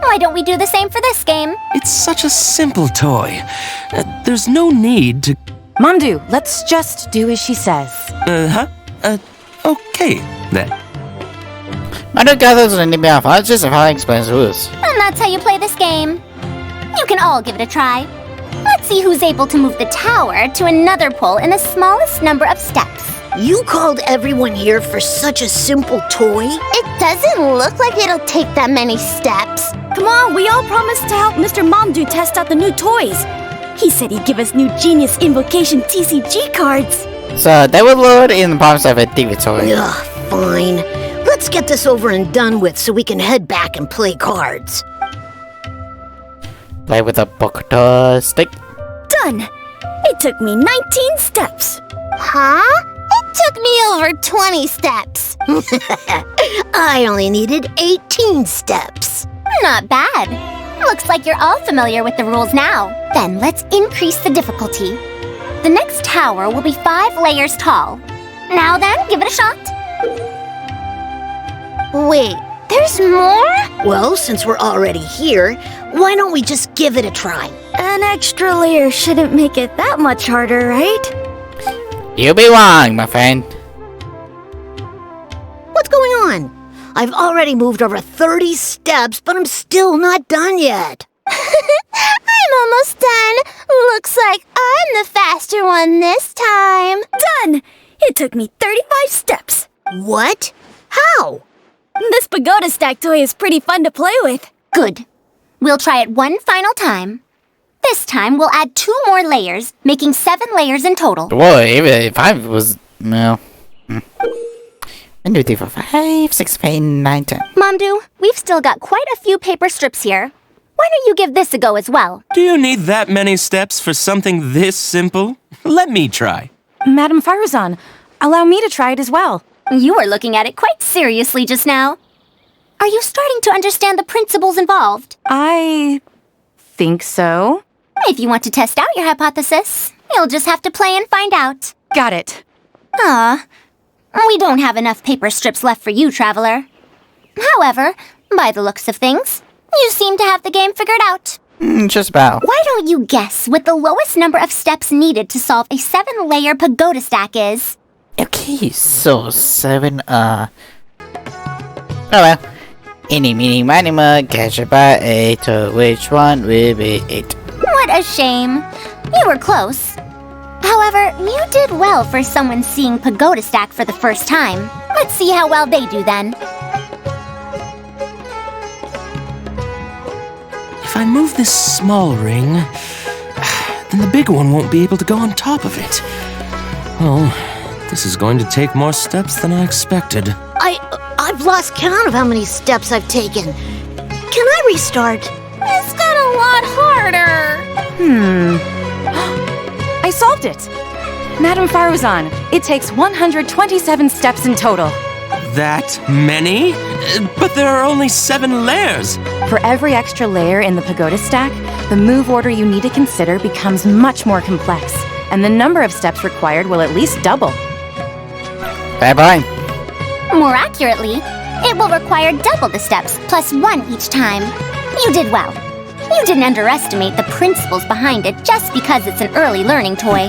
Why don't we do the same for this game? It's such a simple toy. There's no need to... Mamdu, let's just do as she says. Okay, then. Manu gathers an enemy of arches and how explains rules. And that's how you play this game. You can all give it a try. Let's see who's able to move the tower to another pole in the smallest number of steps. You called everyone here for such a simple toy? It doesn't look like it'll take that many steps. Come on, we all promised to help Mr. Mamdu test out the new toys. He said he'd give us new Genius Invocation TCG cards. So they will load in the promise of a TV toy. Ugh, fine. Let's get this over and done with so we can head back and play cards. Play with a poker stick. Done! It took me 19 steps. Huh? It took me over 20 steps. I only needed 18 steps. Not bad. Looks like you're all familiar with the rules now. Then let's increase the difficulty. The next tower will be 5 layers tall. Now then, give it a shot. Wait, there's more? Well, since we're already here, why don't we just give it a try? An extra layer shouldn't make it that much harder, right? You'll be wrong, my friend. What's going on? I've already moved over 30 steps, but I'm still not done yet. I'm almost done. Looks like I'm the faster one this time. Done! It took me 35 steps. What? How? This Pagoda Stack toy is pretty fun to play with. Good. We'll try it one final time. This time, we'll add 2 more layers, making 7 layers in total. Whoa, even if I was... no. 1, 2, 3, 4, 5, 6, 7, 8, 9, 10. Mamdu, we've still got quite a few paper strips here. Why don't you give this a go as well? Do you need that many steps for something this simple? Let me try. Madam Faruzan, allow me to try it as well. You were looking at it quite seriously just now. Are you starting to understand the principles involved? I think so. If you want to test out your hypothesis, you'll just have to play and find out. Got it. We don't have enough paper strips left for you, Traveler. However, by the looks of things, you seem to have the game figured out. Just about. Why don't you guess what the lowest number of steps needed to solve a 7-layer pagoda stack is? Okay, so 7, oh well. Any, meeny, miny, mug, catch it by 8, so which one will be 8? What a shame. You were close. However, you did well for someone seeing Pagoda Stack for the first time. Let's see how well they do then. If I move this small ring, then the big one won't be able to go on top of it. Oh, this is going to take more steps than I expected. I've lost count of how many steps I've taken. Can I restart? This got a lot harder. I solved it! Madam Faruzan, it takes 127 steps in total. That many? But there are only 7 layers. For every extra layer in the pagoda stack, the move order you need to consider becomes much more complex, and the number of steps required will at least double. Bye-bye. More accurately, it will require double the steps, plus 1 each time. You did well. You didn't underestimate the principles behind it just because it's an early learning toy.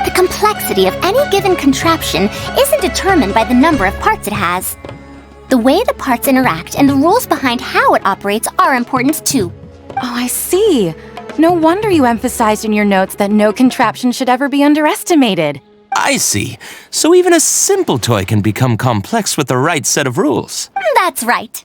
The complexity of any given contraption isn't determined by the number of parts it has. The way the parts interact and the rules behind how it operates are important too. Oh, I see. No wonder you emphasized in your notes that no contraption should ever be underestimated. I see. So even a simple toy can become complex with the right set of rules. That's right.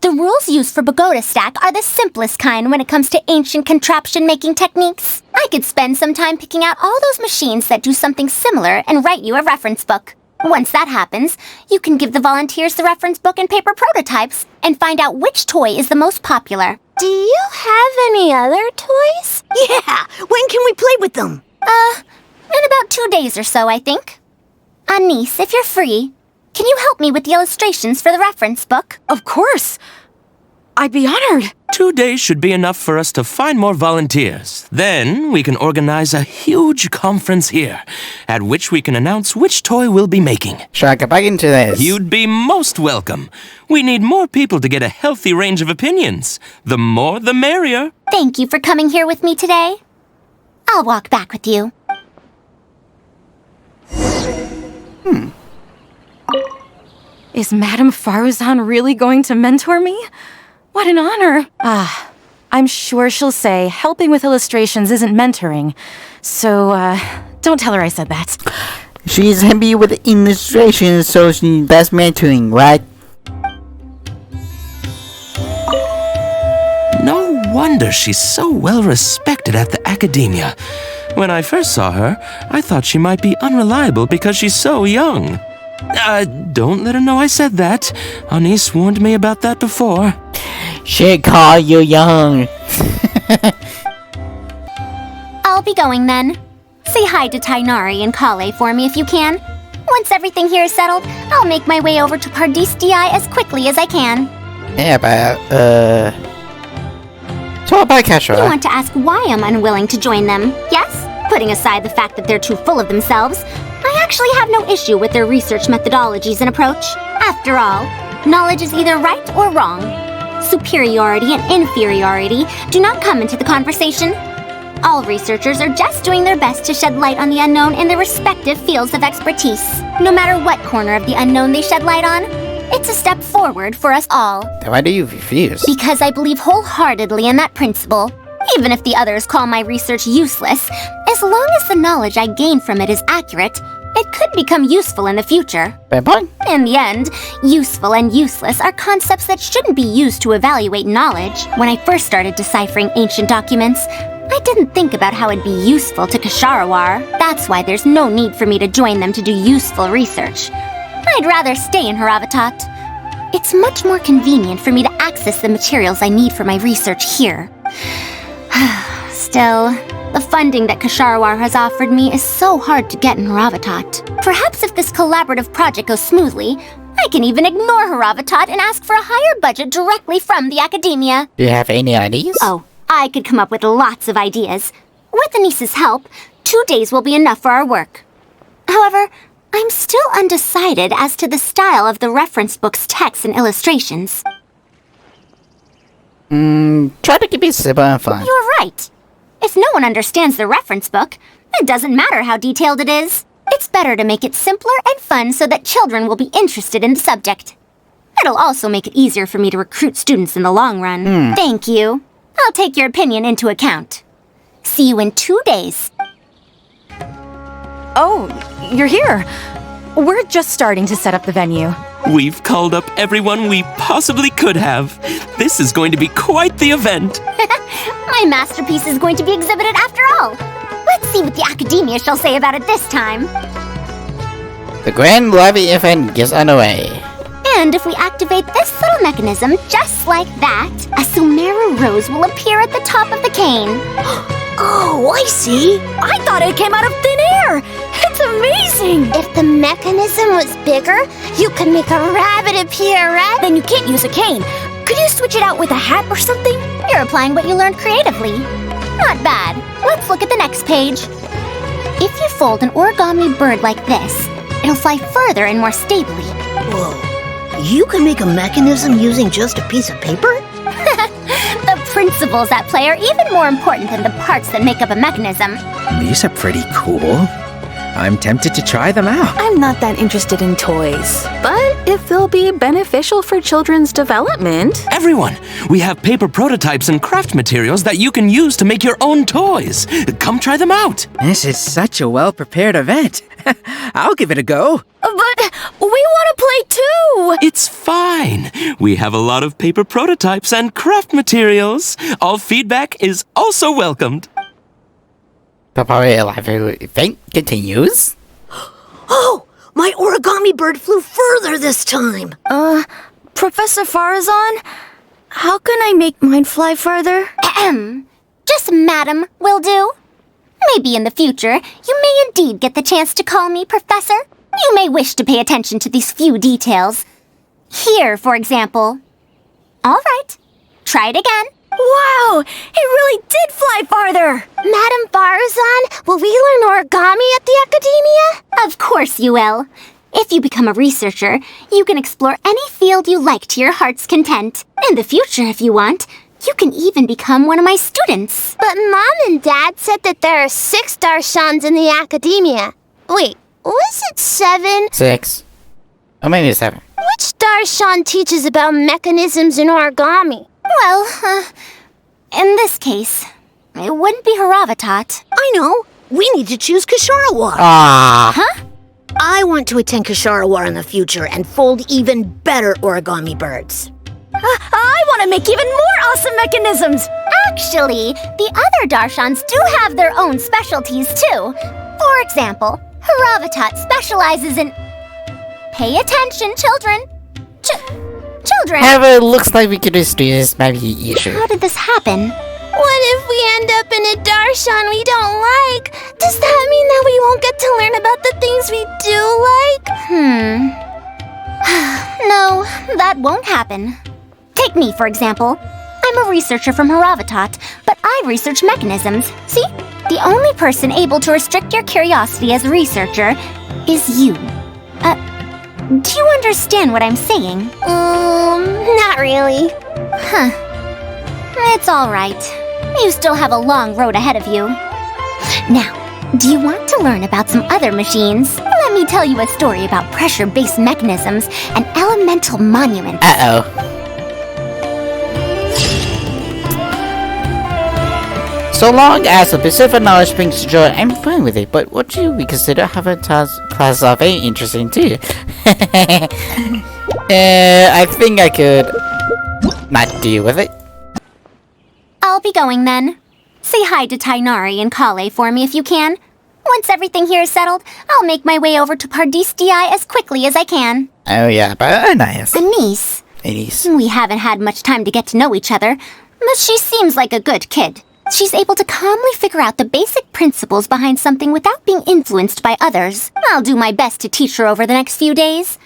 The rules used for Pagoda Stack are the simplest kind when it comes to ancient contraption-making techniques. I could spend some time picking out all those machines that do something similar and write you a reference book. Once that happens, you can give the volunteers the reference book and paper prototypes and find out which toy is the most popular. Do you have any other toys? Yeah! When can we play with them? In about 2 days or so, I think. Anise, if you're free, can you help me with the illustrations for the reference book? Of course! I'd be honored. 2 days should be enough for us to find more volunteers. Then we can organize a huge conference here, at which we can announce which toy we'll be making. Should I get back into this? You'd be most welcome. We need more people to get a healthy range of opinions. The more, the merrier. Thank you for coming here with me today. I'll walk back with you. Is Madame Faruzan really going to mentor me? What an honor! I'm sure she'll say helping with illustrations isn't mentoring. So, don't tell her I said that. She's happy with illustrations, so that's mentoring, right? No wonder she's so well respected at the academia. When I first saw her, I thought she might be unreliable because she's so young. Don't let her know I said that. Anise warned me about that before. She called you young. I'll be going then. Say hi to Tainari and Kale for me if you can. Once everything here is settled, I'll make my way over to Pardis DI as quickly as I can. Yeah, but, So about Kashra. You want to ask why I'm unwilling to join them, yes? Putting aside the fact that they're too full of themselves, I actually have no issue with their research methodologies and approach. After all, knowledge is either right or wrong. Superiority and inferiority do not come into the conversation. All researchers are just doing their best to shed light on the unknown in their respective fields of expertise. No matter what corner of the unknown they shed light on, it's a step forward for us all. Then why do you refuse? Because I believe wholeheartedly in that principle. Even if the others call my research useless, as long as the knowledge I gain from it is accurate, it could become useful in the future. In the end, useful and useless are concepts that shouldn't be used to evaluate knowledge. When I first started deciphering ancient documents, I didn't think about how it'd be useful to Kasharawar. That's why there's no need for me to join them to do useful research. I'd rather stay in Haravatat. It's much more convenient for me to access the materials I need for my research here. Still, the funding that Kasharawar has offered me is so hard to get in Haravatat. Perhaps if this collaborative project goes smoothly, I can even ignore Haravatat and ask for a higher budget directly from the academia. Do you have any ideas? Oh, I could come up with lots of ideas. With Anise's help, 2 days will be enough for our work. However, I'm still undecided as to the style of the reference book's text and illustrations. Try to keep it simple and fun. You're right. If no one understands the reference book, it doesn't matter how detailed it is. It's better to make it simpler and fun so that children will be interested in the subject. It'll also make it easier for me to recruit students in the long run. Thank you. I'll take your opinion into account. See you in 2 days. Oh, you're here. We're just starting to set up the venue. We've called up everyone we possibly could have. This is going to be quite the event. My masterpiece is going to be exhibited after all. see what the academia shall say about it this time. The Grand Levy event gets underway. And if we activate this little mechanism just like that, a Sumeru rose will appear at the top of the cane. Oh, I see. I thought it came out of thin air. It's amazing. If the mechanism was bigger, you could make a rabbit appear, right? Then you can't use a cane. Could you switch it out with a hat or something? You're applying what you learned creatively. Not bad. Let's look at the next page. If you fold an origami bird like this, it'll fly further and more stably. Whoa. You can make a mechanism using just a piece of paper? The principles at play are even more important than the parts that make up a mechanism. These are pretty cool. I'm tempted to try them out. I'm not that interested in toys, but if they'll be beneficial for children's development. Everyone, we have paper prototypes and craft materials that you can use to make your own toys. Come try them out. This is such a well-prepared event. I'll give it a go. But we want to play too! It's fine. We have a lot of paper prototypes and craft materials. All feedback is also welcomed. The Power Live event continues. Oh, my origami bird flew further this time. Professor Faruzan, how can I make mine fly further? Just madam will do. Maybe in the future, you may indeed get the chance to call me Professor. You may wish to pay attention to these few details. Here, for example. All right, try it again. Wow, it really did fly farther! Madam Faruzan, will we learn origami at the academia? Of course you will. If you become a researcher, you can explore any field you like to your heart's content. In the future, if you want, you can even become one of my students. But Mom and Dad said that there are 6 darshans in the academia. Wait, was it 7? 6. Or maybe 7. Which darshan teaches about mechanisms in origami? Well, in this case, it wouldn't be Haravatat. I know. We need to choose Kasharawar. Huh? I want to attend Kasharawar in the future and fold even better origami birds. I want to make even more awesome mechanisms! Actually, the other darshans do have their own specialties too. For example, Haravatat specializes in... Pay attention, children. Children! However, it looks like we could just do this maybe issue. How did this happen? What if we end up in a darshan we don't like? Does that mean that we won't get to learn about the things we do like? No, that won't happen. Take me, for example. I'm a researcher from Haravatat, but I research mechanisms. See? The only person able to restrict your curiosity as a researcher is you. Do you understand what I'm saying? Not really. Huh. It's all right. You still have a long road ahead of you. Now, do you want to learn about some other machines? Let me tell you a story about pressure-based mechanisms and elemental monuments. Uh-oh. So long as the specific knowledge brings joy, I'm fine with it, but what do we consider Haravatat's class of A interesting too? I think I could not deal with it. I'll be going then. Say hi to Tainari and Kale for me if you can. Once everything here is settled, I'll make my way over to Pardistii as quickly as I can. Oh yeah, but nice. Anise. We haven't had much time to get to know each other, but she seems like a good kid. She's able to calmly figure out the basic principles behind something without being influenced by others. I'll do my best to teach her over the next few days.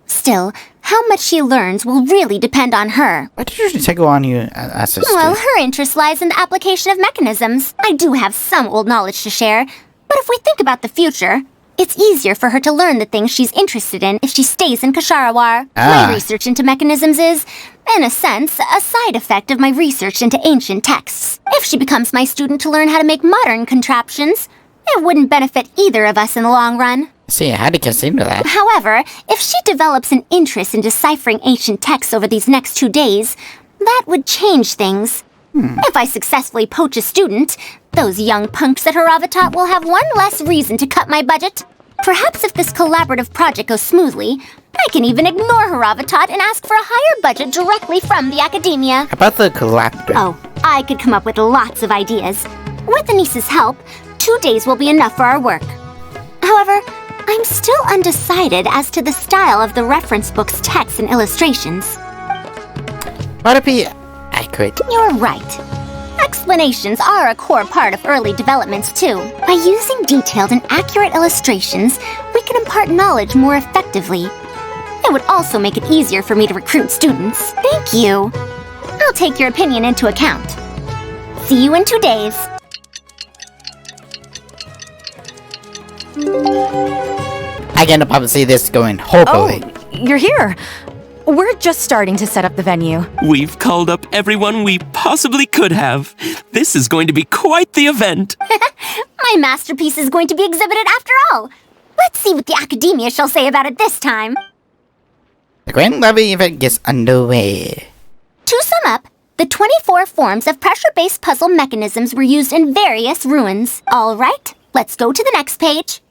Still, how much she learns will really depend on her. Why did you take on you as a student? Well, her interest lies in the application of mechanisms. I do have some old knowledge to share, but if we think about the future, it's easier for her to learn the things she's interested in if she stays in Kasharawar. My research into mechanisms is, in a sense, a side effect of my research into ancient texts. If she becomes my student to learn how to make modern contraptions, it wouldn't benefit either of us in the long run. See, I had to consider that. However, if she develops an interest in deciphering ancient texts over these next 2 days, that would change things. If I successfully poach a student, those young punks at Haravatat will have one less reason to cut my budget. Perhaps if this collaborative project goes smoothly, I can even ignore Haravatat and ask for a higher budget directly from the academia. How about the collaborative? Oh, I could come up with lots of ideas. With Anise's help, 2 days will be enough for our work. However, I'm still undecided as to the style of the reference book's text and illustrations. Ought to be accurate. You're right. Explanations are a core part of early developments, too. By using detailed and accurate illustrations, we can impart knowledge more effectively. It would also make it easier for me to recruit students. Thank you. I'll take your opinion into account. See you in 2 days. I can probably see this going horribly. Oh, you're here. We're just starting to set up the venue. We've called up everyone we possibly could have. This is going to be quite the event. My masterpiece is going to be exhibited after all. Let's see what the academia shall say about it this time. The grand levy event gets underway. To sum up, the 24 forms of pressure-based puzzle mechanisms were used in various ruins. All right, let's go to the next page.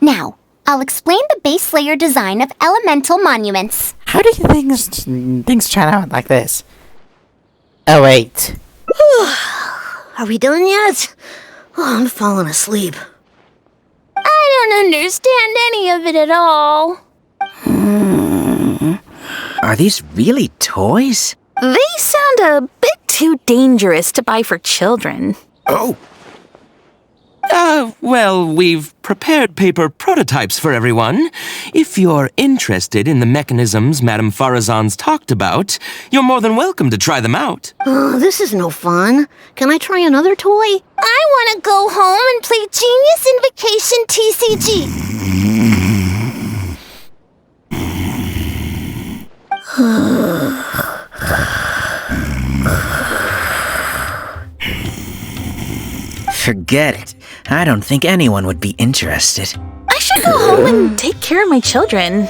Now, I'll explain the base layer design of elemental monuments. How do you think things turn out like this? Oh, wait. Are we done yet? Oh, I'm falling asleep. I don't understand any of it at all. Are these really toys? They sound a bit too dangerous to buy for children. Oh. Well, we've prepared paper prototypes for everyone. If you're interested in the mechanisms Madame Faruzan's talked about, you're more than welcome to try them out. Oh, this is no fun. Can I try another toy? I want to go home and play Genius Invocation TCG. Forget it. I don't think anyone would be interested. I should go home and take care of my children.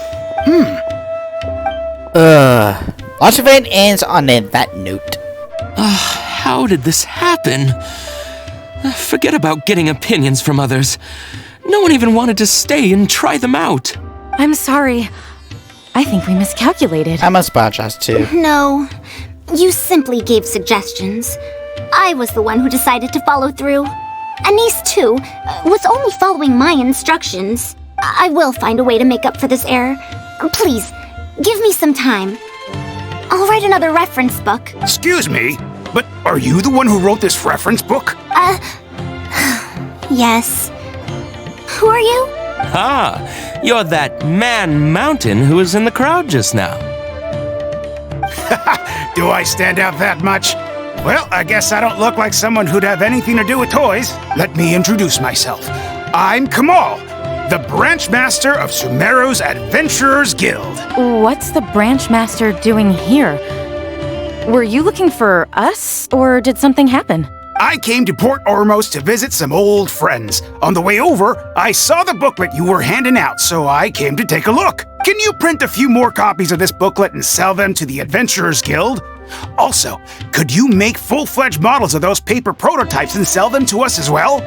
Launch event ends on that note. How did this happen? Forget about getting opinions from others. No one even wanted to stay and try them out. I'm sorry. I think we miscalculated. I must apologize too. No, you simply gave suggestions. I was the one who decided to follow through. Anise, too, was only following my instructions. I will find a way to make up for this error. Please, give me some time. I'll write another reference book. Excuse me, but are you the one who wrote this reference book? Yes. Who are you? Ah, you're that man Mountain who was in the crowd just now. Do I stand out that much? Well, I guess I don't look like someone who'd have anything to do with toys. Let me introduce myself. I'm Kamal, the branch master of Sumeru's Adventurers Guild. What's the branch master doing here? Were you looking for us, or did something happen? I came to Port Ormos to visit some old friends. On the way over, I saw the booklet you were handing out, so I came to take a look. Can you print a few more copies of this booklet and sell them to the Adventurers Guild? Also, could you make full-fledged models of those paper prototypes and sell them to us as well?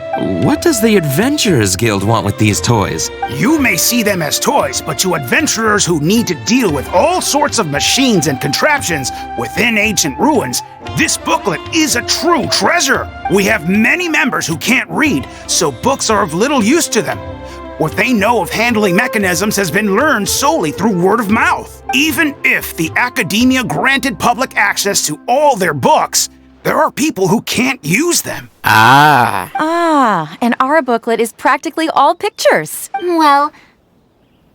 What does the Adventurers Guild want with these toys? You may see them as toys, but to adventurers who need to deal with all sorts of machines and contraptions within ancient ruins, this booklet is a true treasure. We have many members who can't read, so books are of little use to them. What they know of handling mechanisms has been learned solely through word of mouth. Even if the academia granted public access to all their books, there are people who can't use them. And our booklet is practically all pictures. Well,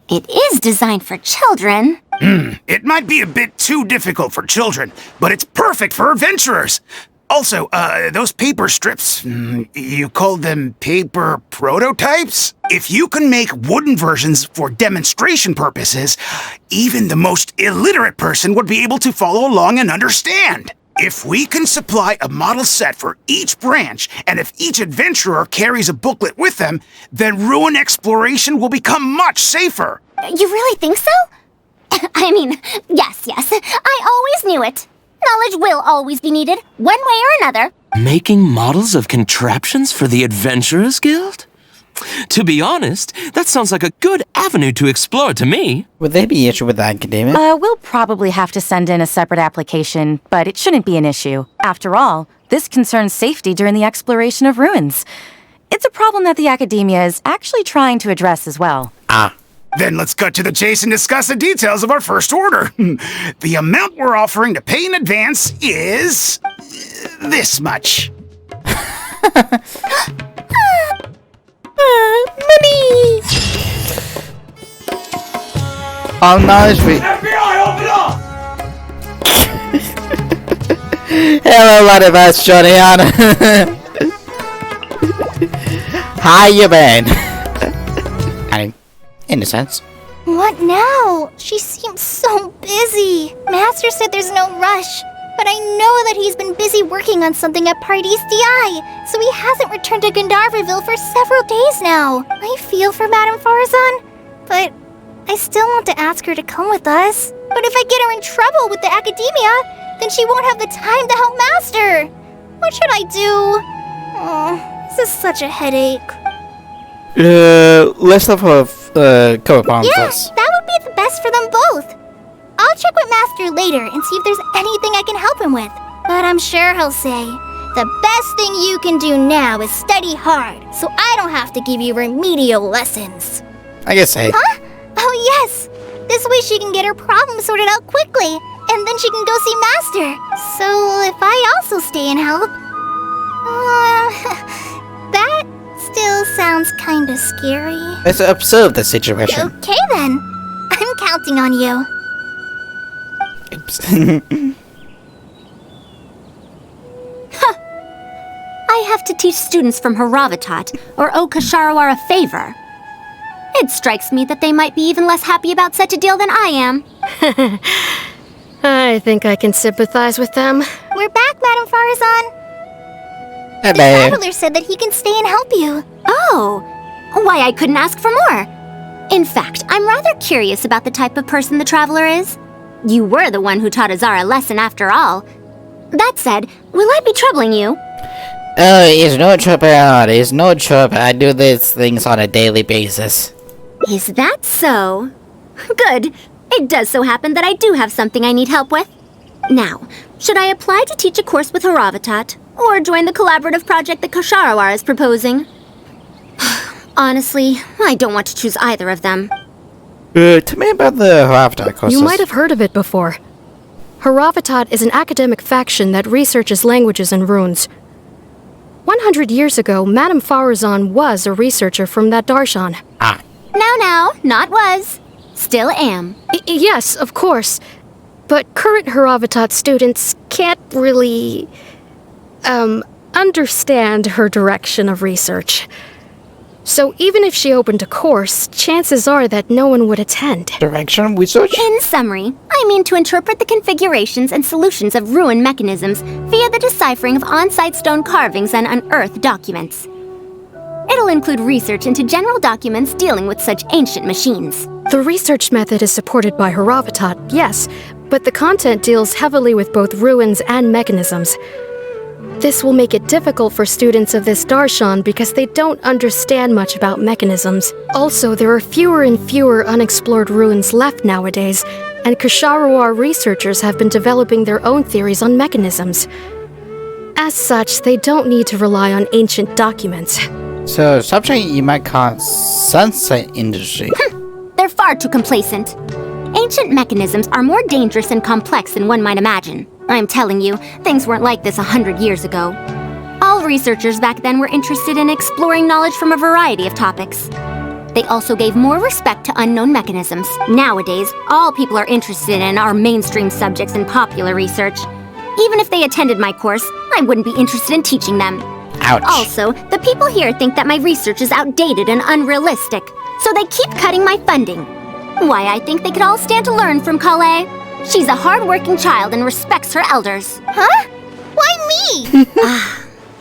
it is designed for children. It might be a bit too difficult for children, but it's perfect for adventurers. Also, those paper strips, you called them paper prototypes? If you can make wooden versions for demonstration purposes, even the most illiterate person would be able to follow along and understand. If we can supply a model set for each branch, and if each adventurer carries a booklet with them, then ruin exploration will become much safer. You really think so? I mean, yes, I always knew it. Knowledge will always be needed, one way or another. Making models of contraptions for the Adventurers Guild? To be honest, that sounds like a good avenue to explore to me. Would there be issue with the academia? We'll probably have to send in a separate application, but it shouldn't be an issue. After all, this concerns safety during the exploration of ruins. It's a problem that the academia is actually trying to address as well. Then let's cut to the chase and discuss the details of our first order. The amount we're offering to pay in advance is this much. Money! All knowledge we... FBI, open up! Hello, lot of us, Johnny. How you been? In a sense. What now? She seems so busy. Master said there's no rush, but I know that he's been busy working on something at Paradise DI, so he hasn't returned to Gandharvaville for several days now. I feel for Madame Faruzan, but I still want to ask her to come with us. But if I get her in trouble with the academia, then she won't have the time to help Master. What should I do? Oh, this is such a headache. Let's have a co-op Yes, that would be the best for them both. I'll check with Master later and see if there's anything I can help him with. But I'm sure he'll say, the best thing you can do now is study hard, so I don't have to give you remedial lessons. I guess so. Huh? Oh yes! This way she can get her problem sorted out quickly, and then she can go see Master. So if I also stay and help... that still sounds kinda scary. Let's observe the situation. Okay then. I'm counting on you. I have to teach students from Haravatat or owe Kasharawar a favor. It strikes me that they might be even less happy about such a deal than I am. I think I can sympathize with them. We're back, Madame Faruzan. Hey, the traveler said that he can stay and help you. Oh, why I couldn't ask for more. In fact, I'm rather curious about the type of person the traveler is. You were the one who taught Azar a lesson after all. That said, will I be troubling you? Oh, it's no trouble. It's no trouble. I do these things on a daily basis. Is that so? Good. It does so happen that I do have something I need help with. Now, should I apply to teach a course with Haravatat, or join the collaborative project that Kasharawar is proposing? Honestly, I don't want to choose either of them. Tell me about the Haravatat courses. You might have heard of it before. Haravatat is an academic faction that researches languages and runes. 100 years ago, Madame Faruzan was a researcher from that darshan. Now, not was. Still am. Yes, of course. But current Haravatat students can't really... understand her direction of research. So even if she opened a course, chances are that no one would attend. Direction of research? In summary, I mean to interpret the configurations and solutions of ruin mechanisms via the deciphering of on-site stone carvings and unearthed documents. It'll include research into general documents dealing with such ancient machines. The research method is supported by Haravatat, yes, but the content deals heavily with both ruins and mechanisms. This will make it difficult for students of this darshan because they don't understand much about mechanisms. Also, there are fewer and fewer unexplored ruins left nowadays, and Kasharawar researchers have been developing their own theories on mechanisms. As such, they don't need to rely on ancient documents. So, subject you might call sunset industry. They're far too complacent. Ancient mechanisms are more dangerous and complex than one might imagine. I'm telling you, things weren't like this 100 years ago. All researchers back then were interested in exploring knowledge from a variety of topics. They also gave more respect to unknown mechanisms. Nowadays, all people are interested in are mainstream subjects in popular research. Even if they attended my course, I wouldn't be interested in teaching them. Ouch. Also, the people here think that my research is outdated and unrealistic, so they keep cutting my funding. Why, I think they could all stand to learn from Kale. She's a hard-working child and respects her elders. Huh? Why me?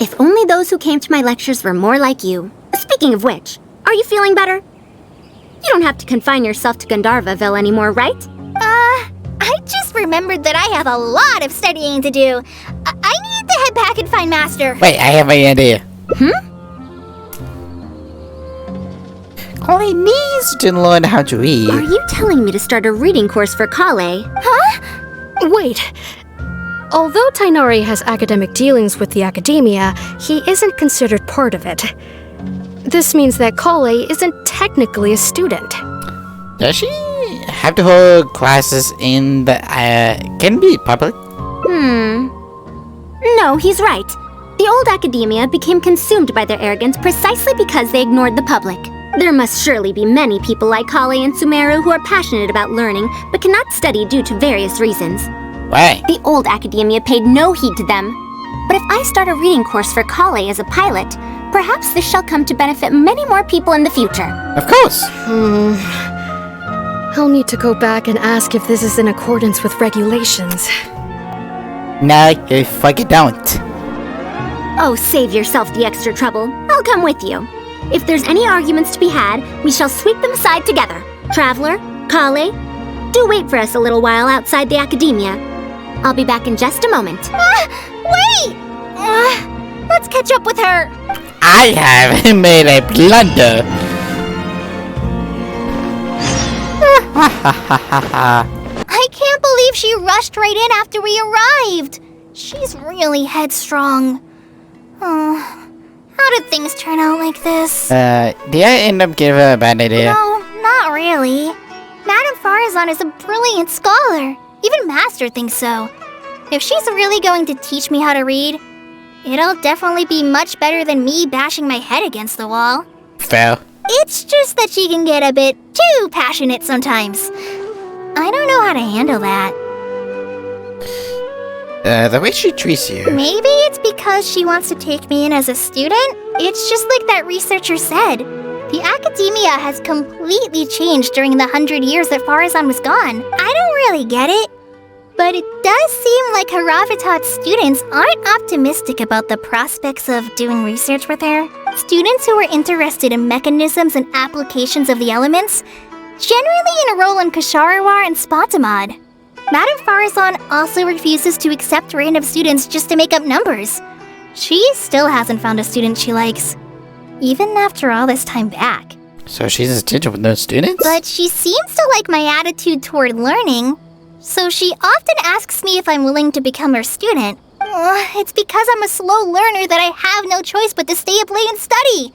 If only those who came to my lectures were more like you. Speaking of which, are you feeling better? You don't have to confine yourself to Gandharvaville anymore, right? I just remembered that I have a lot of studying to do. I need to head back and find Master. Wait, I have an idea. Kale needs to learn how to read. Are you telling me to start a reading course for Kale? Huh? Wait. Although Tainari has academic dealings with the academia, he isn't considered part of it. This means that Kale isn't technically a student. Does she have to hold classes in the can be public? No, he's right. The old academia became consumed by their arrogance precisely because they ignored the public. There must surely be many people like Kale and Sumeru who are passionate about learning, but cannot study due to various reasons. Why? The old academia paid no heed to them. But if I start a reading course for Kale as a pilot, perhaps this shall come to benefit many more people in the future. Of course! I'll need to go back and ask if this is in accordance with regulations. No, you fucking don't. Oh, save yourself the extra trouble. I'll come with you. If there's any arguments to be had, we shall sweep them aside together. Traveler, Kale, do wait for us a little while outside the academia. I'll be back in just a moment. Wait! Let's catch up with her. I have made a blunder. I can't believe she rushed right in after we arrived. She's really headstrong. Oh, how did things turn out like this? Did I end up giving her a bad idea? No, not really. Madame Faruzan is a brilliant scholar. Even Master thinks so. If she's really going to teach me how to read, it'll definitely be much better than me bashing my head against the wall. Fair. It's just that she can get a bit too passionate sometimes. I don't know how to handle that. The way she treats you. Maybe it's because she wants to take me in as a student? It's just like that researcher said. The academia has completely changed during the 100 years that Faruzan was gone. I don't really get it. But it does seem like Haravitat's students aren't optimistic about the prospects of doing research with her. Students who are interested in mechanisms and applications of the elements generally enroll in Kasharawar and Spatamad. Madame Faruzan also refuses to accept random students just to make up numbers. She still hasn't found a student she likes, even after all this time back. So she's a teacher with no students? But she seems to like my attitude toward learning, so she often asks me if I'm willing to become her student. It's because I'm a slow learner that I have no choice but to stay up late and study.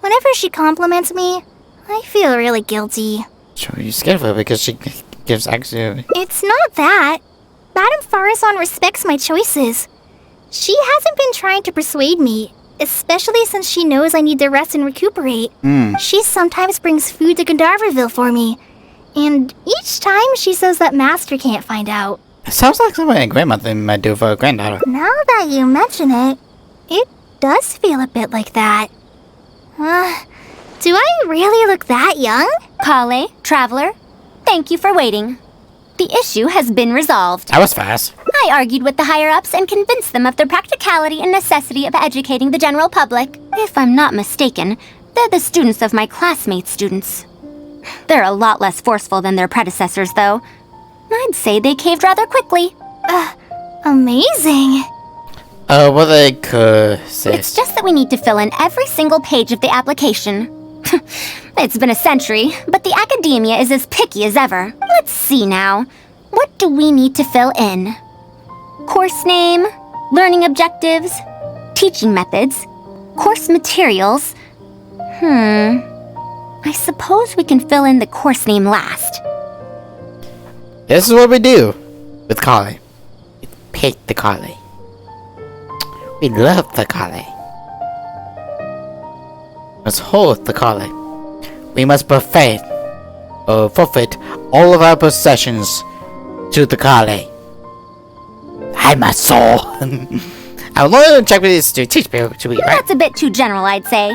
Whenever she compliments me, I feel really guilty. So you're scared of her because she gives access. It's not that. Madame Faruzan respects my choices. She hasn't been trying to persuade me, especially since she knows I need to rest and recuperate. She sometimes brings food to Gandharvaville for me, and each time she says that Master can't find out. It sounds like something a grandmother might do for a granddaughter. Now that you mention it, it does feel a bit like that. Do I really look that young? Kale, Traveler, thank you for waiting. The issue has been resolved. That was fast. I argued with the higher-ups and convinced them of the practicality and necessity of educating the general public. If I'm not mistaken, they're the students of my classmates' students. They're a lot less forceful than their predecessors, though. I'd say they caved rather quickly. Amazing. Well, they could say. It's just that we need to fill in every single page of the application. It's been a century, but the academia is as picky as ever. Let's see now. What do we need to fill in? Course name, learning objectives, teaching methods, course materials. I suppose we can fill in the course name last. This is what we do with Kale. We pick the Kale. We love the Kale. Let's hold the Kale. We must forfeit all of our possessions to the Kale. I my soul. I will learn check with this to teach people to read, right? That's a bit too general, I'd say.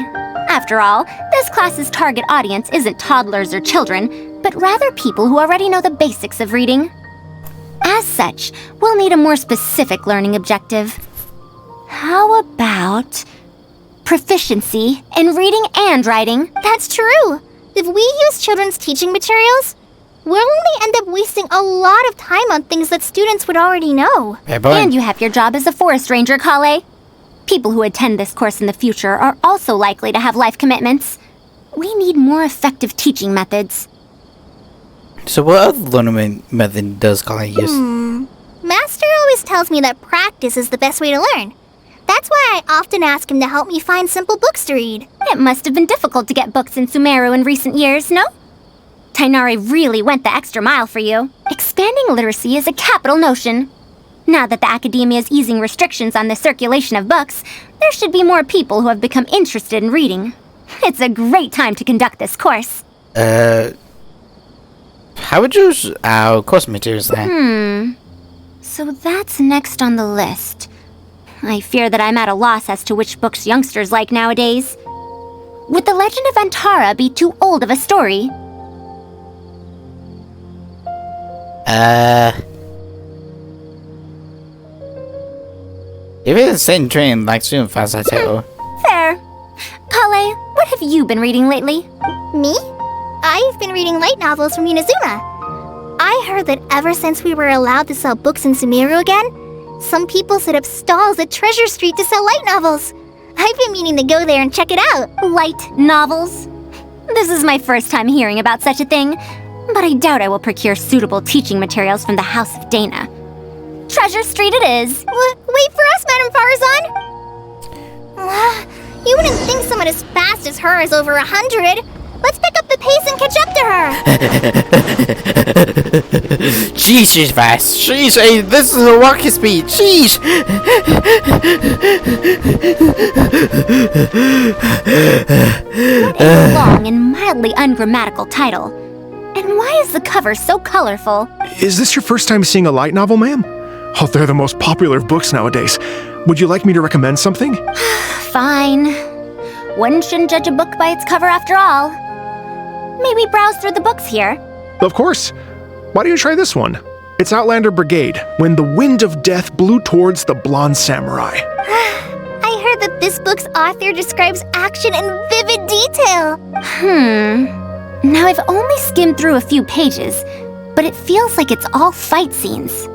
After all, this class's target audience isn't toddlers or children, but rather people who already know the basics of reading. As such, we'll need a more specific learning objective. How about proficiency in reading and writing? That's true. If we use children's teaching materials, we'll only end up wasting a lot of time on things that students would already know. And you have your job as a forest ranger, Kale. People who attend this course in the future are also likely to have life commitments. We need more effective teaching methods. So what other learning method does Kale use? Master always tells me that practice is the best way to learn. That's why I often ask him to help me find simple books to read. It must have been difficult to get books in Sumeru in recent years, no? Tainari really went the extra mile for you. Expanding literacy is a capital notion. Now that the academia is easing restrictions on the circulation of books, there should be more people who have become interested in reading. It's a great time to conduct this course. How would you use our course materials then? So that's next on the list. I fear that I'm at a loss as to which books youngsters like nowadays. Would The Legend of Antara be too old of a story? If it's the same train like Soon Fasato. Fair. Kale, what have you been reading lately? Me? I've been reading light novels from Inazuma. I heard that ever since we were allowed to sell books in Sumeru again, some people set up stalls at Treasure Street to sell light novels. I've been meaning to go there and check it out. Light novels? This is my first time hearing about such a thing, but I doubt I will procure suitable teaching materials from the House of Dana. Treasure Street it is. Wait for us, Madame Faruzan. You wouldn't think someone as fast as her is over 100. Let's pick up the pace and catch up to her. Jeez, she's fast. Sheesh, hey, this is a rocket speed. Sheesh. What a long and mildly ungrammatical title. And why is the cover so colorful? Is this your first time seeing a light novel, ma'am? Oh, they're the most popular of books nowadays. Would you like me to recommend something? Fine. One shouldn't judge a book by its cover after all. Maybe browse through the books here. Of course. Why don't you try this one? It's Outlander Brigade, When the Wind of Death Blew Towards the Blonde Samurai. I heard that this book's author describes action in vivid detail. Now I've only skimmed through a few pages, but it feels like it's all fight scenes.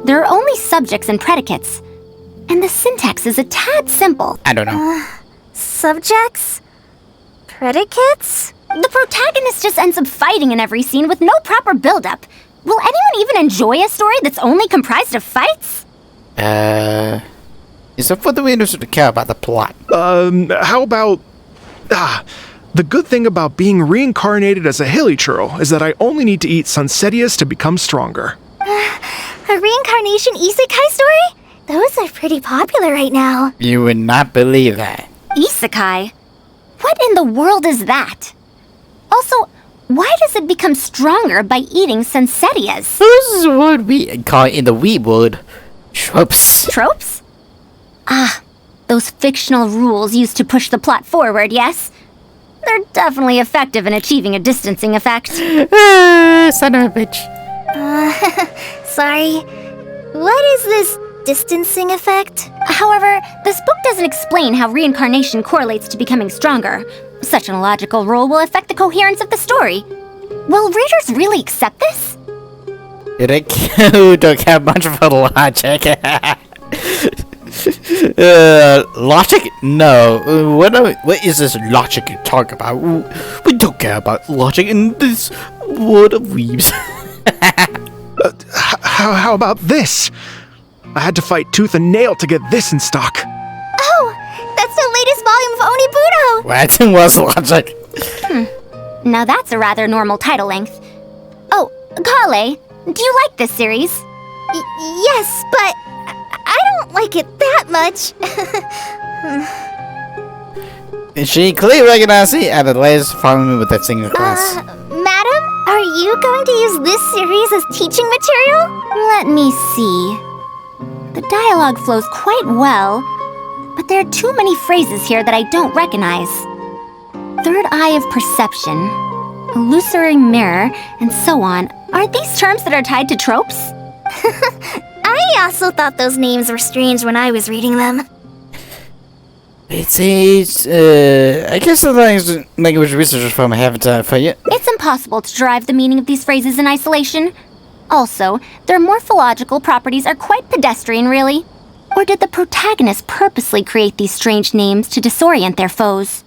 There are only subjects and predicates, and the syntax is a tad simple. I don't know. Subjects? Predicates? The protagonist just ends up fighting in every scene with no proper build-up. Will anyone even enjoy a story that's only comprised of fights? It's up for the readers to care about the plot. How about... the good thing about being reincarnated as a hilly churl is that I only need to eat sunsetias to become stronger. A reincarnation isekai story? Those are pretty popular right now. You would not believe that. Isekai? What in the world is that? Also, why does it become stronger by eating sunsetias? This is what we call in the weeb world tropes. Tropes? Ah, those fictional rules used to push the plot forward, yes? They're definitely effective in achieving a distancing effect. Son of a bitch. Sorry. What is this distancing effect? However, this book doesn't explain how reincarnation correlates to becoming stronger. Such an illogical rule will affect the coherence of the story. Will readers really accept this? You don't have much of a logic. Logic? No. What is this logic you talk about? We don't care about logic in this world of weebs. How about this? I had to fight tooth and nail to get this in stock. Oh, that's the latest volume of Onibudo! What was logic? Now that's a rather normal title length. Oh, Kale, do you like this series? Yes, but I don't like it that much. She clearly recognized it at the latest following me with that singing class. Madam, are you going to use this series as teaching material? Let me see. The dialogue flows quite well, but there are too many phrases here that I don't recognize. Third eye of perception, illusory mirror, and so on. Aren't these terms that are tied to tropes? I also thought those names were strange when I was reading them. I guess the language researchers from haven't done it for you. It's impossible to derive the meaning of these phrases in isolation. Also, their morphological properties are quite pedestrian, really. Or did the protagonist purposely create these strange names to disorient their foes?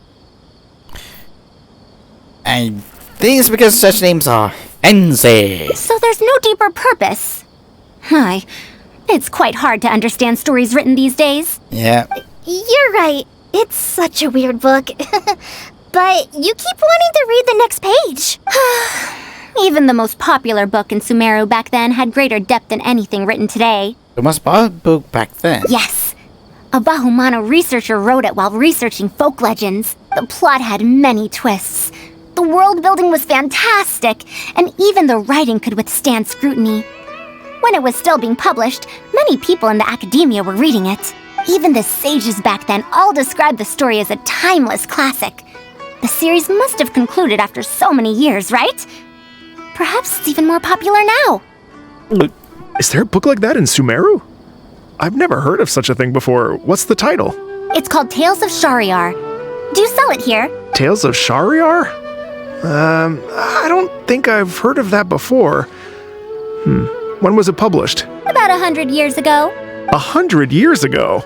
I think it's because such names are fancy. So there's no deeper purpose. I It's quite hard to understand stories written these days. Yeah. You're right. It's such a weird book. But you keep wanting to read the next page. Even the most popular book in Sumeru back then had greater depth than anything written today. The most popular book back then? Yes. A Bahumano researcher wrote it while researching folk legends. The plot had many twists. The world building was fantastic, and even the writing could withstand scrutiny. When it was still being published, many people in the academia were reading it. Even the sages back then all described the story as a timeless classic. The series must have concluded after so many years, right? Perhaps it's even more popular now. Is there a book like that in Sumeru? I've never heard of such a thing before. What's the title? It's called Tales of Shahryar. Do you sell it here? Tales of Shahryar? I don't think I've heard of that before. When was it published? About 100 years ago. 100 years ago?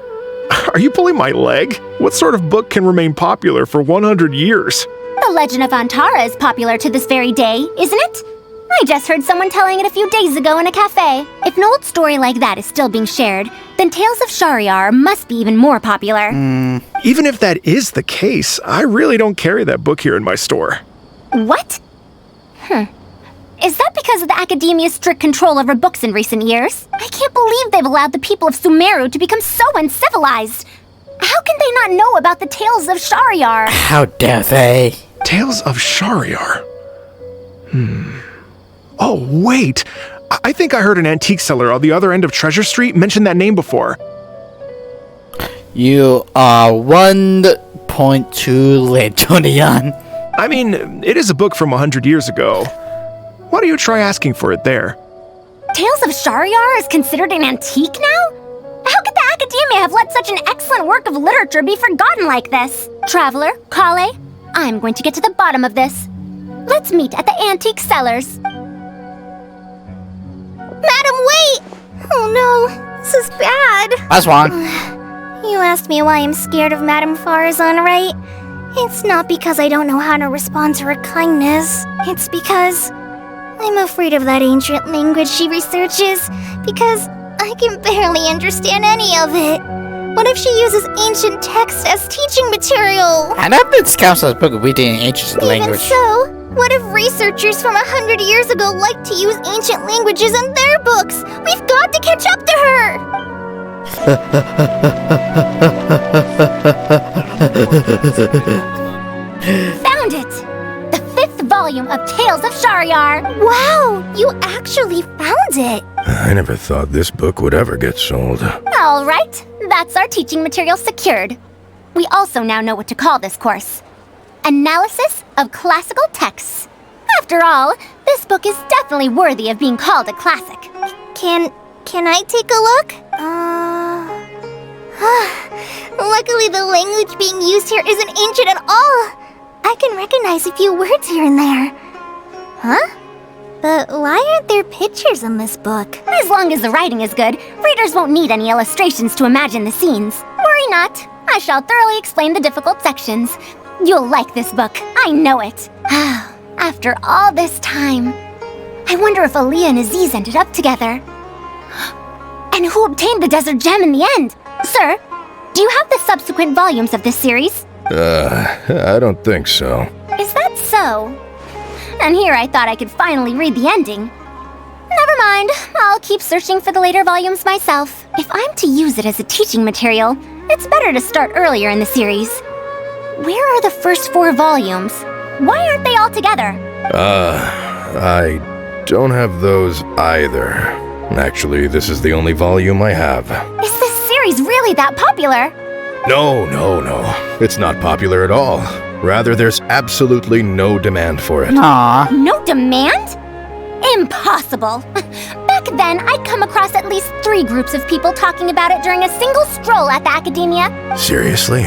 Are you pulling my leg? What sort of book can remain popular for 100 years? The Legend of Antara is popular to this very day, isn't it? I just heard someone telling it a few days ago in a cafe. If an old story like that is still being shared, then Tales of Shahryar must be even more popular. Even if that is the case, I really don't carry that book here in my store. What? Is that because of the academia's strict control over books in recent years? I can't believe they've allowed the people of Sumeru to become so uncivilized. How can they not know about the Tales of Shahryar? How dare they? Tales of Shahryar? Oh, wait! I think I heard an antique seller on the other end of Treasure Street mention that name before. You are 1.2 late, Jonian. I mean, it is a book from 100 years ago. Why don't you try asking for it there? Tales of Shahryar is considered an antique now? How could the academia have let such an excellent work of literature be forgotten like this? Traveler, Kale, I'm going to get to the bottom of this. Let's meet at the antique sellers. Madam, wait! Oh no, this is bad. What's wrong? You asked me why I'm scared of Madame Faruzan, right? It's not because I don't know how to respond to her kindness. It's because I'm afraid of that ancient language she researches, because I can barely understand any of it. What if she uses ancient texts as teaching material? And that bit counts as a book reading in ancient language. Even so, what if researchers from 100 years ago like to use ancient languages in their books? We've got to catch up to her! Found it! The 5th volume of Tales of Shahryar! Wow, you actually found it! I never thought this book would ever get sold. All right, that's our teaching material secured. We also now know what to call this course. Analysis of Classical Texts. After all, this book is definitely worthy of being called a classic. Can I take a look? Luckily the language being used here isn't ancient at all. I can recognize a few words here and there. Huh? But why aren't there pictures in this book? As long as the writing is good, readers won't need any illustrations to imagine the scenes. Worry not, I shall thoroughly explain the difficult sections. You'll like this book, I know it. After all this time, I wonder if Aaliyah and Aziz ended up together. And who obtained the desert gem in the end? Sir, do you have the subsequent volumes of this series? I don't think so. Is that so? And here I thought I could finally read the ending. Never mind, I'll keep searching for the later volumes myself. If I'm to use it as a teaching material, it's better to start earlier in the series. Where are the first 4 volumes? Why aren't they all together? I don't have those either. Actually, this is the only volume I have. Is this series really that popular? No. It's not popular at all. Rather, there's absolutely no demand for it. Aww. No demand? Impossible. Back then, I'd come across at least 3 groups of people talking about it during a single stroll at the academia. Seriously?